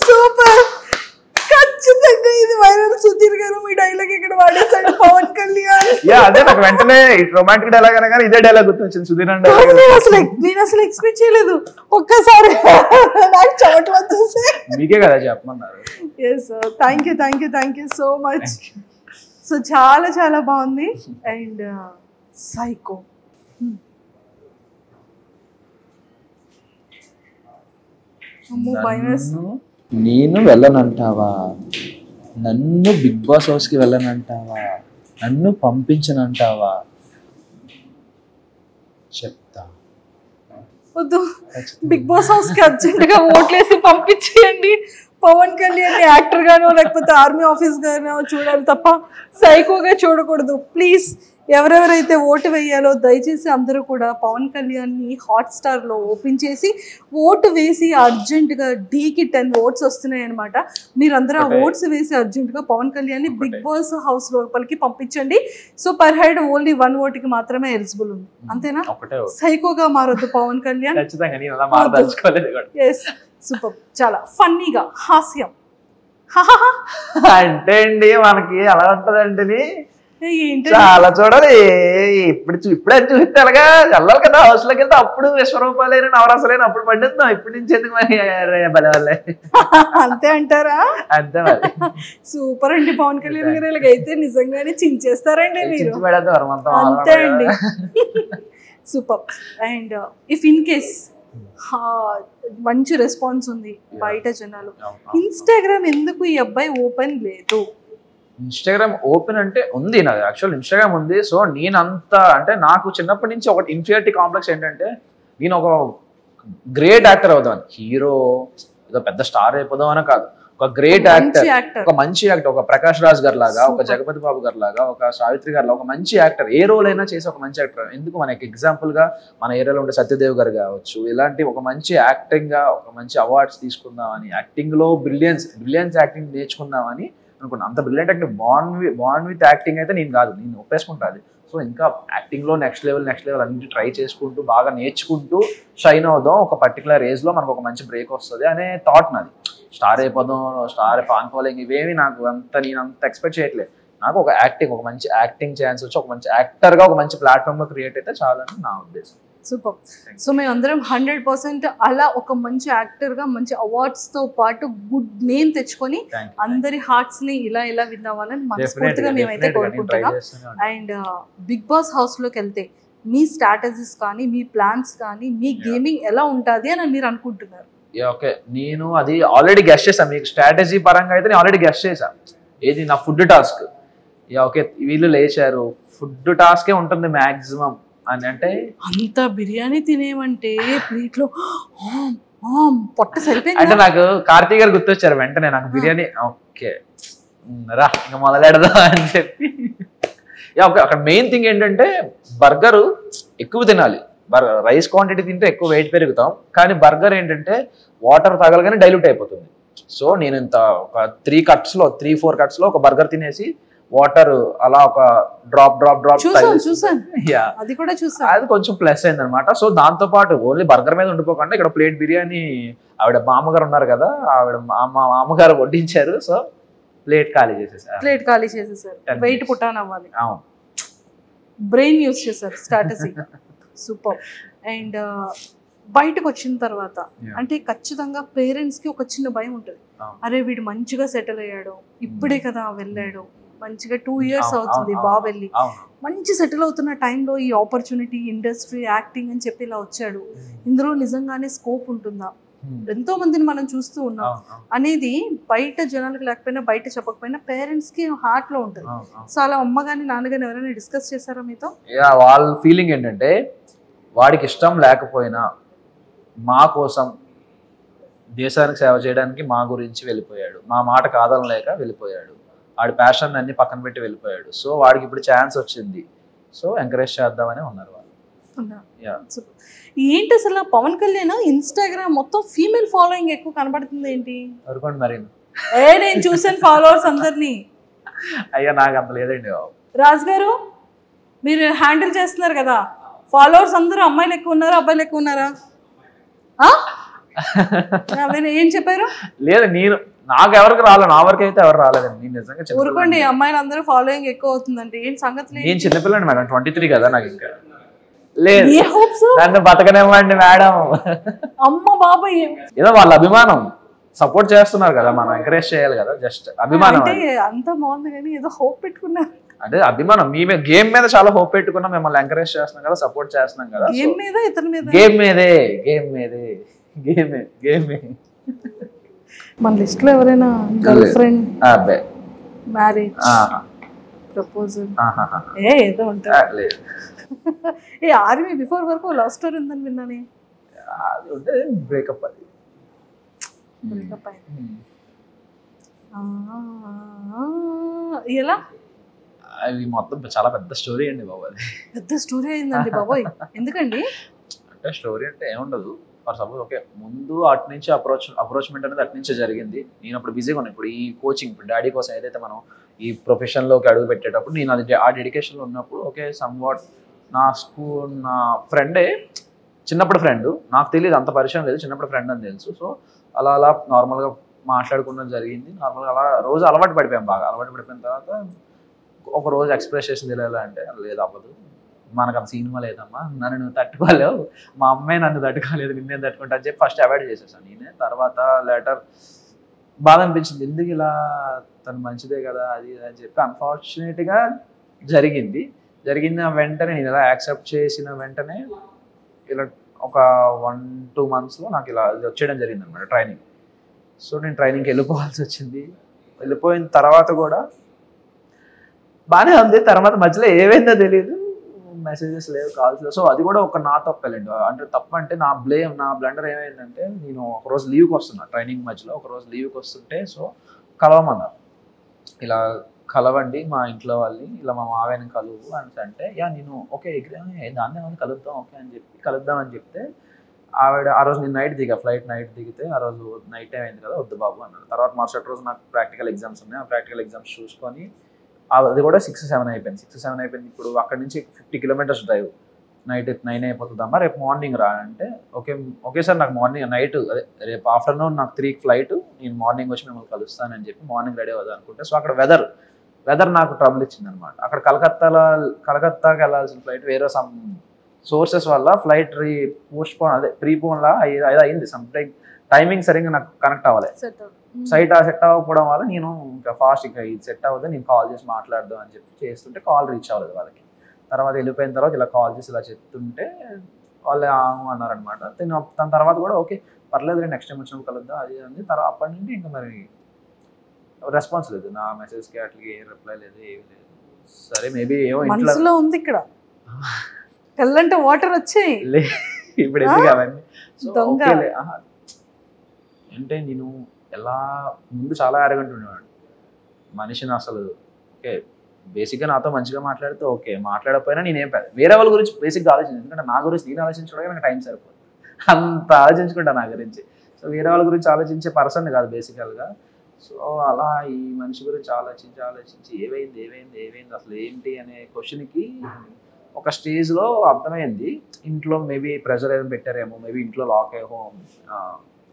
సూపర్, ఖచ్చితంగా ఇది వైరల్. సుధీర్ గారు మీ డైలాగ్ ఇక్కడ వాడేసాడు పవన్ కళ్యాణ్. అదే నాకు వెంటనే రొమాంటిక్ డైలాగ్ అనగానే ఇదే డైలాగ్ గుర్తొచ్చింది, సుధీర్ అంటే. నేను అసలు ఎక్స్పెక్ట్ చేయలేదు. ఒక్కసారి నాకు చెమటలు వచ్చేసి. మీకే కదా చెప్పమన్నారు. Yes, thank you so much. So చాలా చాలా బాగుంది. అండ్ సైకో, నేను వెళ్ళనంటావా? నన్ను బిగ్ బాస్ హౌస్కి వెళ్ళనంటావా? నన్ను పంపించనంటావా? చెప్తా. వద్దు, బిగ్ బాస్ హౌస్ కి అర్జెంట్ గా ఓట్లేసి పంపించేయండి. పవన్ కళ్యాణ్ యాక్టర్ గానో లేకపోతే ఆర్మీ ఆఫీస్ గానో చూడాలి తప్ప సైకోగా చూడకూడదు. ప్లీజ్, ఎవరెవరైతే ఓటు వేయాలో దయచేసి అందరూ కూడా పవన్ కళ్యాణ్ని హాట్స్టార్ లో ఓపెన్ చేసి ఓటు వేసి అర్జెంటుగా డీకి 10 votes వస్తున్నాయి అనమాట. మీరందరూ ఆ ఓట్స్ వేసి అర్జెంటుగా పవన్ కళ్యాణ్ని బిగ్ బాస్ హౌస్ లోపలికి పంపించండి. So per head only 1 vote కి మాత్రమే ఎలిజిబుల్ ఉంది, అంతేనా? సైకోగా మారొద్దు పవన్ కళ్యాణ్. Yes, super. చాలా ఫన్నీగా, హాస్యం అంటే అండి మనకి అలా ఉంటదండి. చాలా చూడాలి. ఇప్పుడే చూస్తే అలాగా వెళ్ళాలి కదా హౌస్ లోకి వెళ్తే. అప్పుడు విశ్వరూపాలైన నవరసలైన అప్పుడు పండిద్దాం. ఇప్పటి నుంచి ఎందుకు మరి బల వల్ల. అంతే అంటారా? అంతే మరి. సూపర్ అండి పవన్ కళ్యాణ్ గారు. ఇలాగైతే నిజంగానే చించేస్తారండి మీరు. పెడతారు అంతే అండి. Super. And if in case మంచి రెస్పాన్స్ ఉంది బయట జనాలు. ఇన్స్టాగ్రామ్ ఎందుకు ఈ అబ్బాయి ఓపెన్ లేదు? ఇన్స్టాగ్రామ్ ఓపెన్ అంటే ఉంది, నాకు యాక్చువల్ ఇన్స్టాగ్రామ్ ఉంది. సో నేనంతా అంటే నాకు చిన్నప్పటి నుంచి ఒకటి ఇన్ఫీరియారిటీ కాంప్లెక్స్ ఏంటంటే, నేను ఒక గ్రేట్ యాక్టర్ అవుదాం, హీరో ఏదో పెద్ద స్టార్ అయిపోదాం అని కాదు, ఒక గ్రేట్ యాక్టర్, ఒక మంచి యాక్టర్, ఒక ప్రకాష్ రాజ్ గారు లాగా, ఒక జగపతి బాబు గారు లాగా, ఒక సావిత్రి గారు లాగా, ఒక మంచి యాక్టర్, ఏ రోల్ అయినా చేసి ఒక మంచి యాక్టర్. ఎందుకు మనకి ఎగ్జాంపుల్ గా మన ఏరియాలో ఉండే సత్యదేవ్ గారు కావచ్చు, ఇలాంటి ఒక మంచి యాక్టింగ్ గా ఒక మంచి అవార్డ్స్ తీసుకుందామని, యాక్టింగ్ లో బ్రిలియన్స్ యాక్టింగ్ నేర్చుకుందామని అనుకున్నాను. అంత brilliant acting bond with acting అయితే నేను కాదు, నేను ఒప్పేసుకుంటాను. సో ఇంకా యాక్టింగ్ లో నెక్స్ట్ లెవెల్ అన్నింటి ట్రై చేసుకుంటూ బాగా నేర్చుకుంటూ షైన్ అవుదాం, ఒక పర్టికులర్ ఏజ్ లో మనకు ఒక మంచి బ్రేక్ వస్తుంది అనే థాట్ నాది. స్టార్ అయిపోదాం, స్టార్ ఫాన్ ఫాలోయింగ్ ఇవేమి నాకు నేను అంత ఎక్స్పెక్ట్ చేయట్లేదు. నాకు ఒక మంచి యాక్టింగ్ ఛాన్స్ వచ్చి ఒక మంచి యాక్టర్ గా ఒక మంచి ప్లాట్ఫామ్ లో క్రియేట్ అయితే చాలని నా ఉద్దేశం. సూపర్. సో మేము అందరం 100% అలా ఒక మంచి యాక్టర్ గా మంచి అవార్డ్స్ తో పాటు గుడ్ నేమ్ తెచ్చుకొని అందరి హార్ట్స్ ని ఇలా విన్ అవ్వాలని మనస్ఫూర్తిగా మేమైతే కోరుకుంటున్నాం. అండ్ బిగ్ బాస్ హౌస్ లోకి వెళ్తే మీ స్ట్రాటజీస్ కానీ, మీ ప్లాన్స్ కానీ, మీ గేమింగ్ ఎలా ఉంటుంది అని మీరు అనుకుంటున్నారు? ఓకే, నేను అది ఆల్రెడీ గెస్ట్ చేశాను. మీకు స్ట్రాటజీ పరంగా అయితే నేను ఆల్రెడీ గెస్ట్ చేశాను. ఏది నా ఫుడ్ టాస్క్. ఓకే, వీళ్ళు లేచారు, ఫుడ్ టాస్కే ఉంటుంది మాక్సిమం అని. అంటే అంత బిర్యానీ తినేమంటే ప్లేట్లో పొట్ట సరిపోయింది. అంటే నాకు కార్తీక్ గారు గుర్తొచ్చారు వెంటనే నాకు బిర్యానీ. ఓకే రా ఇంకా మొదలెడదాం అని చెప్పి. ఓకే, అక్కడ మెయిన్ థింగ్ ఏంటంటే బర్గరు ఎక్కువ తినాలి. రైస్ క్వాంటిటీ తింటే ఎక్కువ వెయిట్ పెరుగుతాం, కానీ బర్గర్ ఏంటంటే వాటర్ తాగలగానే డైల్యూట్ అయిపోతుంది. సో నేను ఇంత ఒక 3-4 కట్స్ లో ఒక బర్గర్ తినేసి వాటర్ అలా ఒక డ్రాప్ చూసాను, అది కూడా చూసాను. అది కొంచెం ప్లస్ అయింది అనమాట. సో దాంతో పాటు ఓన్లీ బర్గర్ మీద ఉండిపోకుండా ఇక్కడ ప్లేట్ బిర్యానీ ఆవిడ మామగారు ఉన్నారు కదా, ఆవిడ మామగారు వడ్డించారు. సో ప్లేట్ ఖాళీ చేసేసారు. వెయిట్ పుట్టాను అవ్వాలి, బ్రెయిన్ యూస్ చేశారు స్ట్రాటజీ. సూపర్. అండ్ బయటకు వచ్చిన తర్వాత అంటే ఖచ్చితంగా పేరెంట్స్ కి ఒక చిన్న భయం ఉంటుంది, అరే వీడు మంచిగా సెటిల్ అయ్యాడు, ఇప్పుడే కదా వెళ్ళాడు, మంచిగా 2 years అవుతుంది బాగా వెళ్ళి, మంచి సెటిల్ అవుతున్న టైంలో ఈ ఆపర్చునిటీ, ఇండస్ట్రీ, యాక్టింగ్ అని చెప్పి ఇలా వచ్చాడు, ఇందులో నిజంగానే స్కోప్ ఉంటుందా, ఎంతో మందిని మనం చూస్తూ ఉన్నాం అనేది బయట జనాలకు లేకపోయినా బయట చెప్పకపోయినా పేరెంట్స్ కి హార్ట్ లో ఉంటుంది. సో అలా అమ్మ గాని నాన్న గాని ఎవరైనా డిస్కస్ చేశారా మీతో? వాళ్ళ ఫీలింగ్ ఏంటంటే వాడికి ఇష్టం లేకపోయినా మా కోసం దేశానికి సేవ చేయడానికి మా గురించి వెళ్ళిపోయాడు, మా మాట కాదనలేక వెళ్ళిపోయాడు, వాడి ప్యాషన్ అన్ని పక్కన పెట్టి వెళ్ళిపోయాడు. సో వాడికి ఇప్పుడు ఛాన్స్ వచ్చింది, సో ఎంకరేజ్ చేద్దామని ఉన్నారు వాళ్ళు. ఏంటి అసలు పవన్ కళ్యాణ్ ఇన్స్టాగ్రామ్ మొత్తం ఫీమేల్ ఫాలోయింగ్ ఎక్కువ కనబడుతుంది ఏంటి? అనుకోండి మరి. నేను చూసాను ఫాలోవర్స్ అందరినీ. అయ్యా నాకు అంత లేదండి. రాజ్ గారు మీరు హ్యాండిల్ చేస్తున్నారు కదా, ఫాలోవర్స్ అందరూ అమ్మాయిలు ఎక్కువ ఉన్నారా అబ్బాయిలు ఎక్కువ ఉన్నారా? ఏం చెప్పారు? లేదు, నాకు ఎవరికి రాలేదు, నా వరకు అయితే ఎవరు రాలేదండి. నేను నిజంగా ఊరుకోండి, అమ్మాయిలు అందరూ ఫాలోయింగ్ ఎక్కువ అవుతుందండి. ఏంటి సంగతి? నేను చిన్నపిల్లండి మేడం, 23 కదా నాకు. ఇంకా లేదు, నన్ను బతకనివ్వండి మేడం. అమ్మ బాబాయ్, ఏదో వాళ్ళ అభిమానం, సపోర్ట్ చేస్తున్నారు కదా, మనం ఎంకరేజ్ చేయాలి కదా. జస్ట్ అభిమానం. అంతా బాగుంది కానీ ఏదో హోప్ పెట్టుకున్నారు. అంటే అభిమానం, మీ గేమ్ మీద చాలా హోప్ పెట్టుకున్నాం, మిమ్మల్ని ఎంకరేజ్ చేస్తున్నాం కదా, సపోర్ట్ చేస్తున్నాం కదా. గేమ్ మీద ఇతని మీద గేమ్ మన లిస్ట్ లో ఎవరైనా గర్ల్ ఫ్రెండ్, మ్యారేజ్, ప్రపోజల్ ఏదో ఉంటుంది. ఆర్మీ బిఫోర్ వరకు లవ్ స్టోరీ ఉందని విన్నానే. బ్రేకప్ అయింది. ఎలా? అది మొత్తం చాలా పెద్ద స్టోరీ అండి బాబు. అది పెద్ద స్టోరీ అయిందండి బాబోయ్. ఎందుకండి? అంటే స్టోరీ అంటే ఏముండదు. ఫర్ సపోజ్ ఓకే, ముందు అటు నుంచి అప్రోచ్మెంట్ అనేది అటు నుంచే జరిగింది. నేను అప్పుడు బిజీగా ఉన్నాను. ఇప్పుడు ఈ కోచింగ్, ఇప్పుడు డాడీ కోసం ఏదైతే మనం ఈ ప్రొఫెషన్లోకి అడుగు పెట్టేటప్పుడు నేను అది ఆ డెడికేషన్లో ఉన్నప్పుడు ఓకే, సమ్వాట్ నా ఫ్రెండే, చిన్నప్పుడు ఫ్రెండ్, నాకు తెలియదు, అంత పరిచయం లేదు, చిన్నప్పుడు ఫ్రెండ్ అని తెలుసు. సో అలా నార్మల్గా మాట్లాడుకోవడం జరిగింది. నార్మల్గా అలా రోజు అలవాటు పడిపోయాం. బాగా అలవాటు పడిపోయిన తర్వాత ఒక రోజు ఎక్స్ప్రెస్ చేసింది ఎలా అంటే, లేదు అవ్వదు, మనకు అంత సినిమా లేదమ్మా, నన్ను నువ్వు తట్టుకోలేవు, మా అమ్మాయి నన్ను తట్టుకోలేదు, నిన్నేం తట్టుకుంటా అని చెప్పి ఫస్ట్ అవాయిడ్ చేసేసాను నేనే. తర్వాత లేటర్ బాధ అనిపించింది, ఎందుకు ఇలా, తను మంచిదే కదా అది అని చెప్పి. అన్ఫార్చునేట్గా జరిగింది వెంటనే, నేను ఇలా యాక్సెప్ట్ చేసిన వెంటనే ఇలా ఒక 1-2 monthsలో నాకు ఇలా వచ్చేయడం జరిగింది అనమాట ట్రైనింగ్. సో నేను ట్రైనింగ్కి వెళ్ళిపోవాల్సి వచ్చింది. వెళ్ళిపోయిన తర్వాత కూడా బాగానే ఉంది. తర్వాత మధ్యలో ఏమైందో తెలియదు, మెసేజెస్ లేవు, కాల్స్ లేవు. సో అది కూడా ఒక నా తప్పలేండి. అంటే తప్పు అంటే నా బ్లండర్ ఏమైందంటే, నేను ఒకరోజు లీవ్కి వస్తున్నా ట్రైనింగ్ మధ్యలో, ఒకరోజు లీవ్కి వస్తుంటే సో కలవమన్నారు. ఇలా కలవండి మా ఇంట్లో వాళ్ళని, ఇలా మా మావయ్యని కలువు అని అంటే, నేను ఓకే దాన్ని ఏమైనా కలుద్దాం ఓకే అని చెప్పి కలుద్దాం అని చెప్తే, ఆవిడ ఆ రోజు నేను ఫ్లైట్ నైట్ దిగితే ఆ రోజు నైట్ టైం అయింది కదా, వద్దు బాబు అన్నారు. తర్వాత మరుసటి రోజు నాకు ప్రాక్టికల్ ఎగ్జామ్స్ ఉన్నాయి. ఆ ప్రాక్టికల్ ఎగ్జామ్స్ చూసుకొని అది కూడా 6-7 అయిపోయింది. 6-7 అయిపోయింది. ఇప్పుడు అక్కడ నుంచి 50 kilometers డ్రైవ్. నైట్ 9 అయిపోతుందమ్మా, రేపు మార్నింగ్ రా అంటే, ఓకే సార్ నాకు నైట్ రేపు ఆఫ్టర్నూన్ నాకు 3కి ఫ్లైట్, నేను మార్నింగ్ వచ్చి మిమ్మల్ని కలుస్తానని చెప్పి మార్నింగ్ రెడీ అవుదాం అనుకుంటే, సో అక్కడ వెదర్ నాకు ట్రబుల్ ఇచ్చింది అనమాట. అక్కడ కలకత్తాకి వెళ్ళాల్సిన ఫ్లైట్ వేరే సమ్ సోర్సెస్ వల్ల ఫ్లైట్ ప్రీపోన్ లా అయింది. సమ్ టైమింగ్ సరిగ్గా నాకు కనెక్ట్ అవ్వాలి. సెట్ అవ్వకపోవడం వల్ల నేను ఇంకా ఫాస్ట్ ఇంకా ఇది సెట్ అవ్వదు, నేను కాల్ చేసి మాట్లాడదాం అని చెప్పి చేస్తుంటే కాల్ రీచ్ అవ్వలేదు వాళ్ళకి. తర్వాత వెళ్ళిపోయిన తర్వాత ఇలా కాల్ చేసి ఇలా చెప్తుంటే వాళ్ళు అన్నారనమాట. దాని తర్వాత కూడా ఓకే పర్లేదు, నెక్స్ట్ టైం వచ్చినప్పుడు కలుద్దాం అది అంది. తర్వాత అప్పటి నుండి ఇంకా మరి రెస్పాన్స్ లేదు, నా మెసేజ్కి అట్లకి ఏం రిప్లై లేదు, ఏమి లేదు. సరే మేబీ ఏమో ఇంట్లో ఉంది ఇక్కడ కళ్ళంటే వాటర్ వచ్చాయి ఇప్పుడు ఎందుకు అవన్నీ. అంటే నేను ఎలా ముందు చాలా అరగంట ఉండేవాడు మనిషిని అసలు. ఓకే బేసిక్గా నాతో మంచిగా మాట్లాడితే ఓకే, మాట్లాడకపోయినా నేనేం వేరే వాళ్ళ గురించి బేసిక్గా ఆలోచించాను. ఎందుకంటే నా గురించి నేను ఆలోచించడానికి నాకు టైం సరిపోదు, అంత ఆలోచించుకుంటా నా గురించి. సో వేరే వాళ్ళ గురించి ఆలోచించే పర్సన్ కాదు బేసికల్గా. సో అలా ఈ మనిషి గురించి ఆలోచించి ఏమైంది అసలు ఏంటి అనే క్వశ్చన్కి ఒక స్టేజ్లో అర్థమైంది. ఇంట్లో మేబీ ప్రెషర్ ఏదైనా పెట్టారేమో, మేబీ ఇంట్లో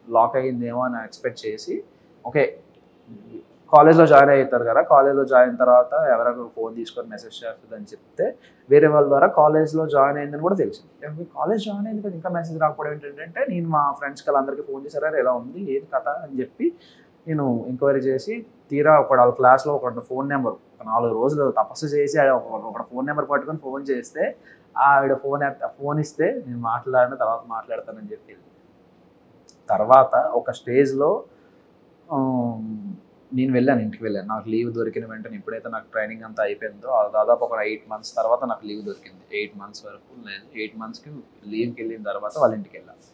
లాక్ అయ్యిందేమో అని ఎక్స్పెక్ట్ చేసి, ఓకే కాలేజ్లో జాయిన్ అవుతారు కదా, కాలేజ్లో జాయిన్ అయిన తర్వాత ఎవరైనా ఫోన్ తీసుకొని మెసేజ్ చేస్తుందని చెప్తే వేరే వాళ్ళ ద్వారా కాలేజ్లో జాయిన్ అయిందని కూడా తెలిసింది. కాలేజ్ జాయిన్ అయింది కదా ఇంకా మెసేజ్ రాకపోవడం ఏంటంటే, నేను మా ఫ్రెండ్స్కి వాళ్ళందరికీ ఫోన్ చేశారా ఎలా ఉంది ఏది కథ అని చెప్పి నేను ఎంక్వైరీ చేసి తీరా వాళ్ళ క్లాస్లో ఒక ఫోన్ నెంబర్ 4 రోజులు తపస్సు చేసి ఒక ఫోన్ నెంబర్ పట్టుకొని ఫోన్ చేస్తే ఆవిడ ఫోన్ ఇస్తే నేను మాట్లాడిన తర్వాత మాట్లాడతానని చెప్పి, తర్వాత ఒక స్టేజ్లో నేను ఇంటికి వెళ్ళాను. నాకు లీవ్ దొరికిన వెంటనే ఎప్పుడైతే నాకు ట్రైనింగ్ అంతా అయిపోయిందో దాదాపు ఒక 8 months తర్వాత నాకు లీవ్ దొరికింది. 8 months వరకు లేదు. 8 monthsకి లీవ్కి వెళ్ళిన తర్వాత వాళ్ళ ఇంటికి వెళ్ళాను.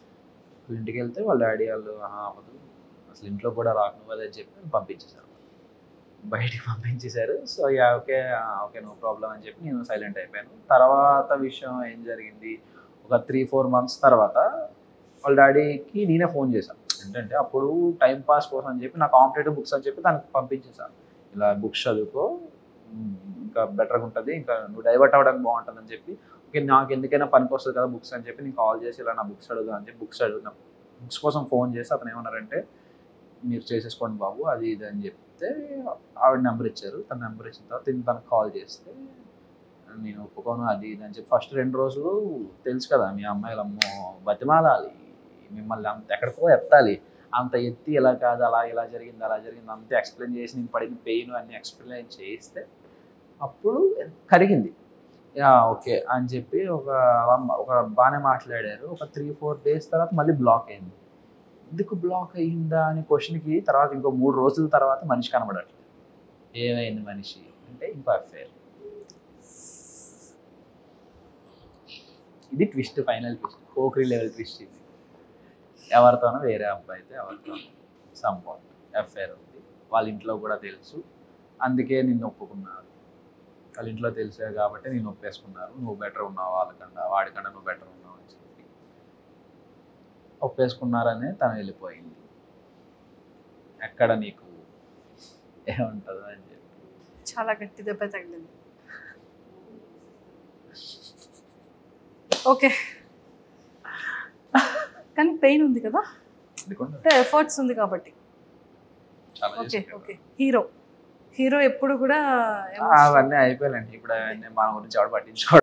వాళ్ళ ఇంటికి వెళ్తే వాళ్ళ డాడీ వాళ్ళు అవ్వదు అసలు ఇంట్లో కూడా రాకు అదని చెప్పి పంపించేశారు, బయటికి పంపించేశారు. సో ఓకే నో ప్రాబ్లం అని చెప్పి నేను సైలెంట్ అయిపోయాను. తర్వాత విషయం ఏం జరిగింది, ఒక 3-4 months తర్వాత వాళ్ళ డాడీకి నేనే ఫోన్ చేశాను. ఏంటంటే అప్పుడు టైం పాస్ కోసం అని చెప్పి నా కాంపిటేటివ్ బుక్స్ అని చెప్పి దానికి పంపించేశాను. ఇలా బుక్స్ చదువుకో ఇంకా బెటర్గా ఉంటుంది, ఇంకా నువ్వు డైవర్ట్ అవ్వడానికి బాగుంటుంది అని చెప్పి, ఓకే నాకు ఎందుకైనా పనికి వస్తుంది కదా బుక్స్ అని చెప్పి నేను కాల్ చేసి ఇలా నా బుక్స్ అడుగుదా అని చెప్పి బుక్స్ కోసం ఫోన్ చేసి అతను ఏమన్నారంటే, మీరు చేసేసుకోండి బాబు అది ఇది అని చెప్తే ఆవిడ నెంబర్ ఇచ్చారు. తన నెంబర్ ఇచ్చిన తర్వాత తనకు కాల్ చేస్తే నేను ఒప్పుకోను అది ఇది అని చెప్పి ఫస్ట్ 2 రోజులు తెలుసు కదా మీ అమ్మాయిలు అమ్మో బతిమాలాలి, మిమ్మల్ని అంత ఎక్కడికో ఎత్తాలి, అంత ఎత్తి ఇలా కాదు ఇలా జరిగింది అంతే ఎక్స్ప్లెయిన్ చేసి నేను పడిన పెయిన్ అన్నీ ఎక్స్ప్లెయిన్ చేస్తే అప్పుడు కరిగింది. ఓకే అని చెప్పి ఒక బాగానే మాట్లాడారు. ఒక 3-4 days తర్వాత మళ్ళీ బ్లాక్ అయింది. ఎందుకు బ్లాక్ అయ్యిందా అనే క్వశ్చన్కి తర్వాత ఇంకో 3 రోజుల తర్వాత మనిషి కనబడట్లేదు. ఏమైంది మనిషి అంటే ఇంకో అఫేర్. ఇది twist, final twist, Pokiri level twist. ఇది ఎవరితోనో వేరే అబ్బాయితో ఎవరితోనో సంపాట్ అఫేర్ ఉంది. వాళ్ళ ఇంట్లో కూడా తెలుసు, అందుకే నిన్ను ఒప్పుకున్నారు. వాళ్ళ ఇంట్లో తెలిసే కాబట్టి నేను ఒప్పేసుకున్నారు. నువ్వు బెటర్ ఉన్నావు వాడికన్నా నువ్వు బెటర్ ఉన్నావు అని చెప్పి ఒప్పేసుకున్నారనే తను వెళ్ళిపోయింది. ఎక్కడ నీకు ఏముంటుందో అని చెప్పి చాలా గట్టి దెబ్బ తగిలింది. ఓకే కానీ పెయిన్ ఉంది కదా, అంటే ఎఫర్ట్స్ ఉంది కాబట్టి. ఓకే హీరో ఎప్పుడు కూడా అవన్నీ అయిపోయాలండి. ఇప్పుడు మన గురించి ఎవరు పట్టించుకోవడం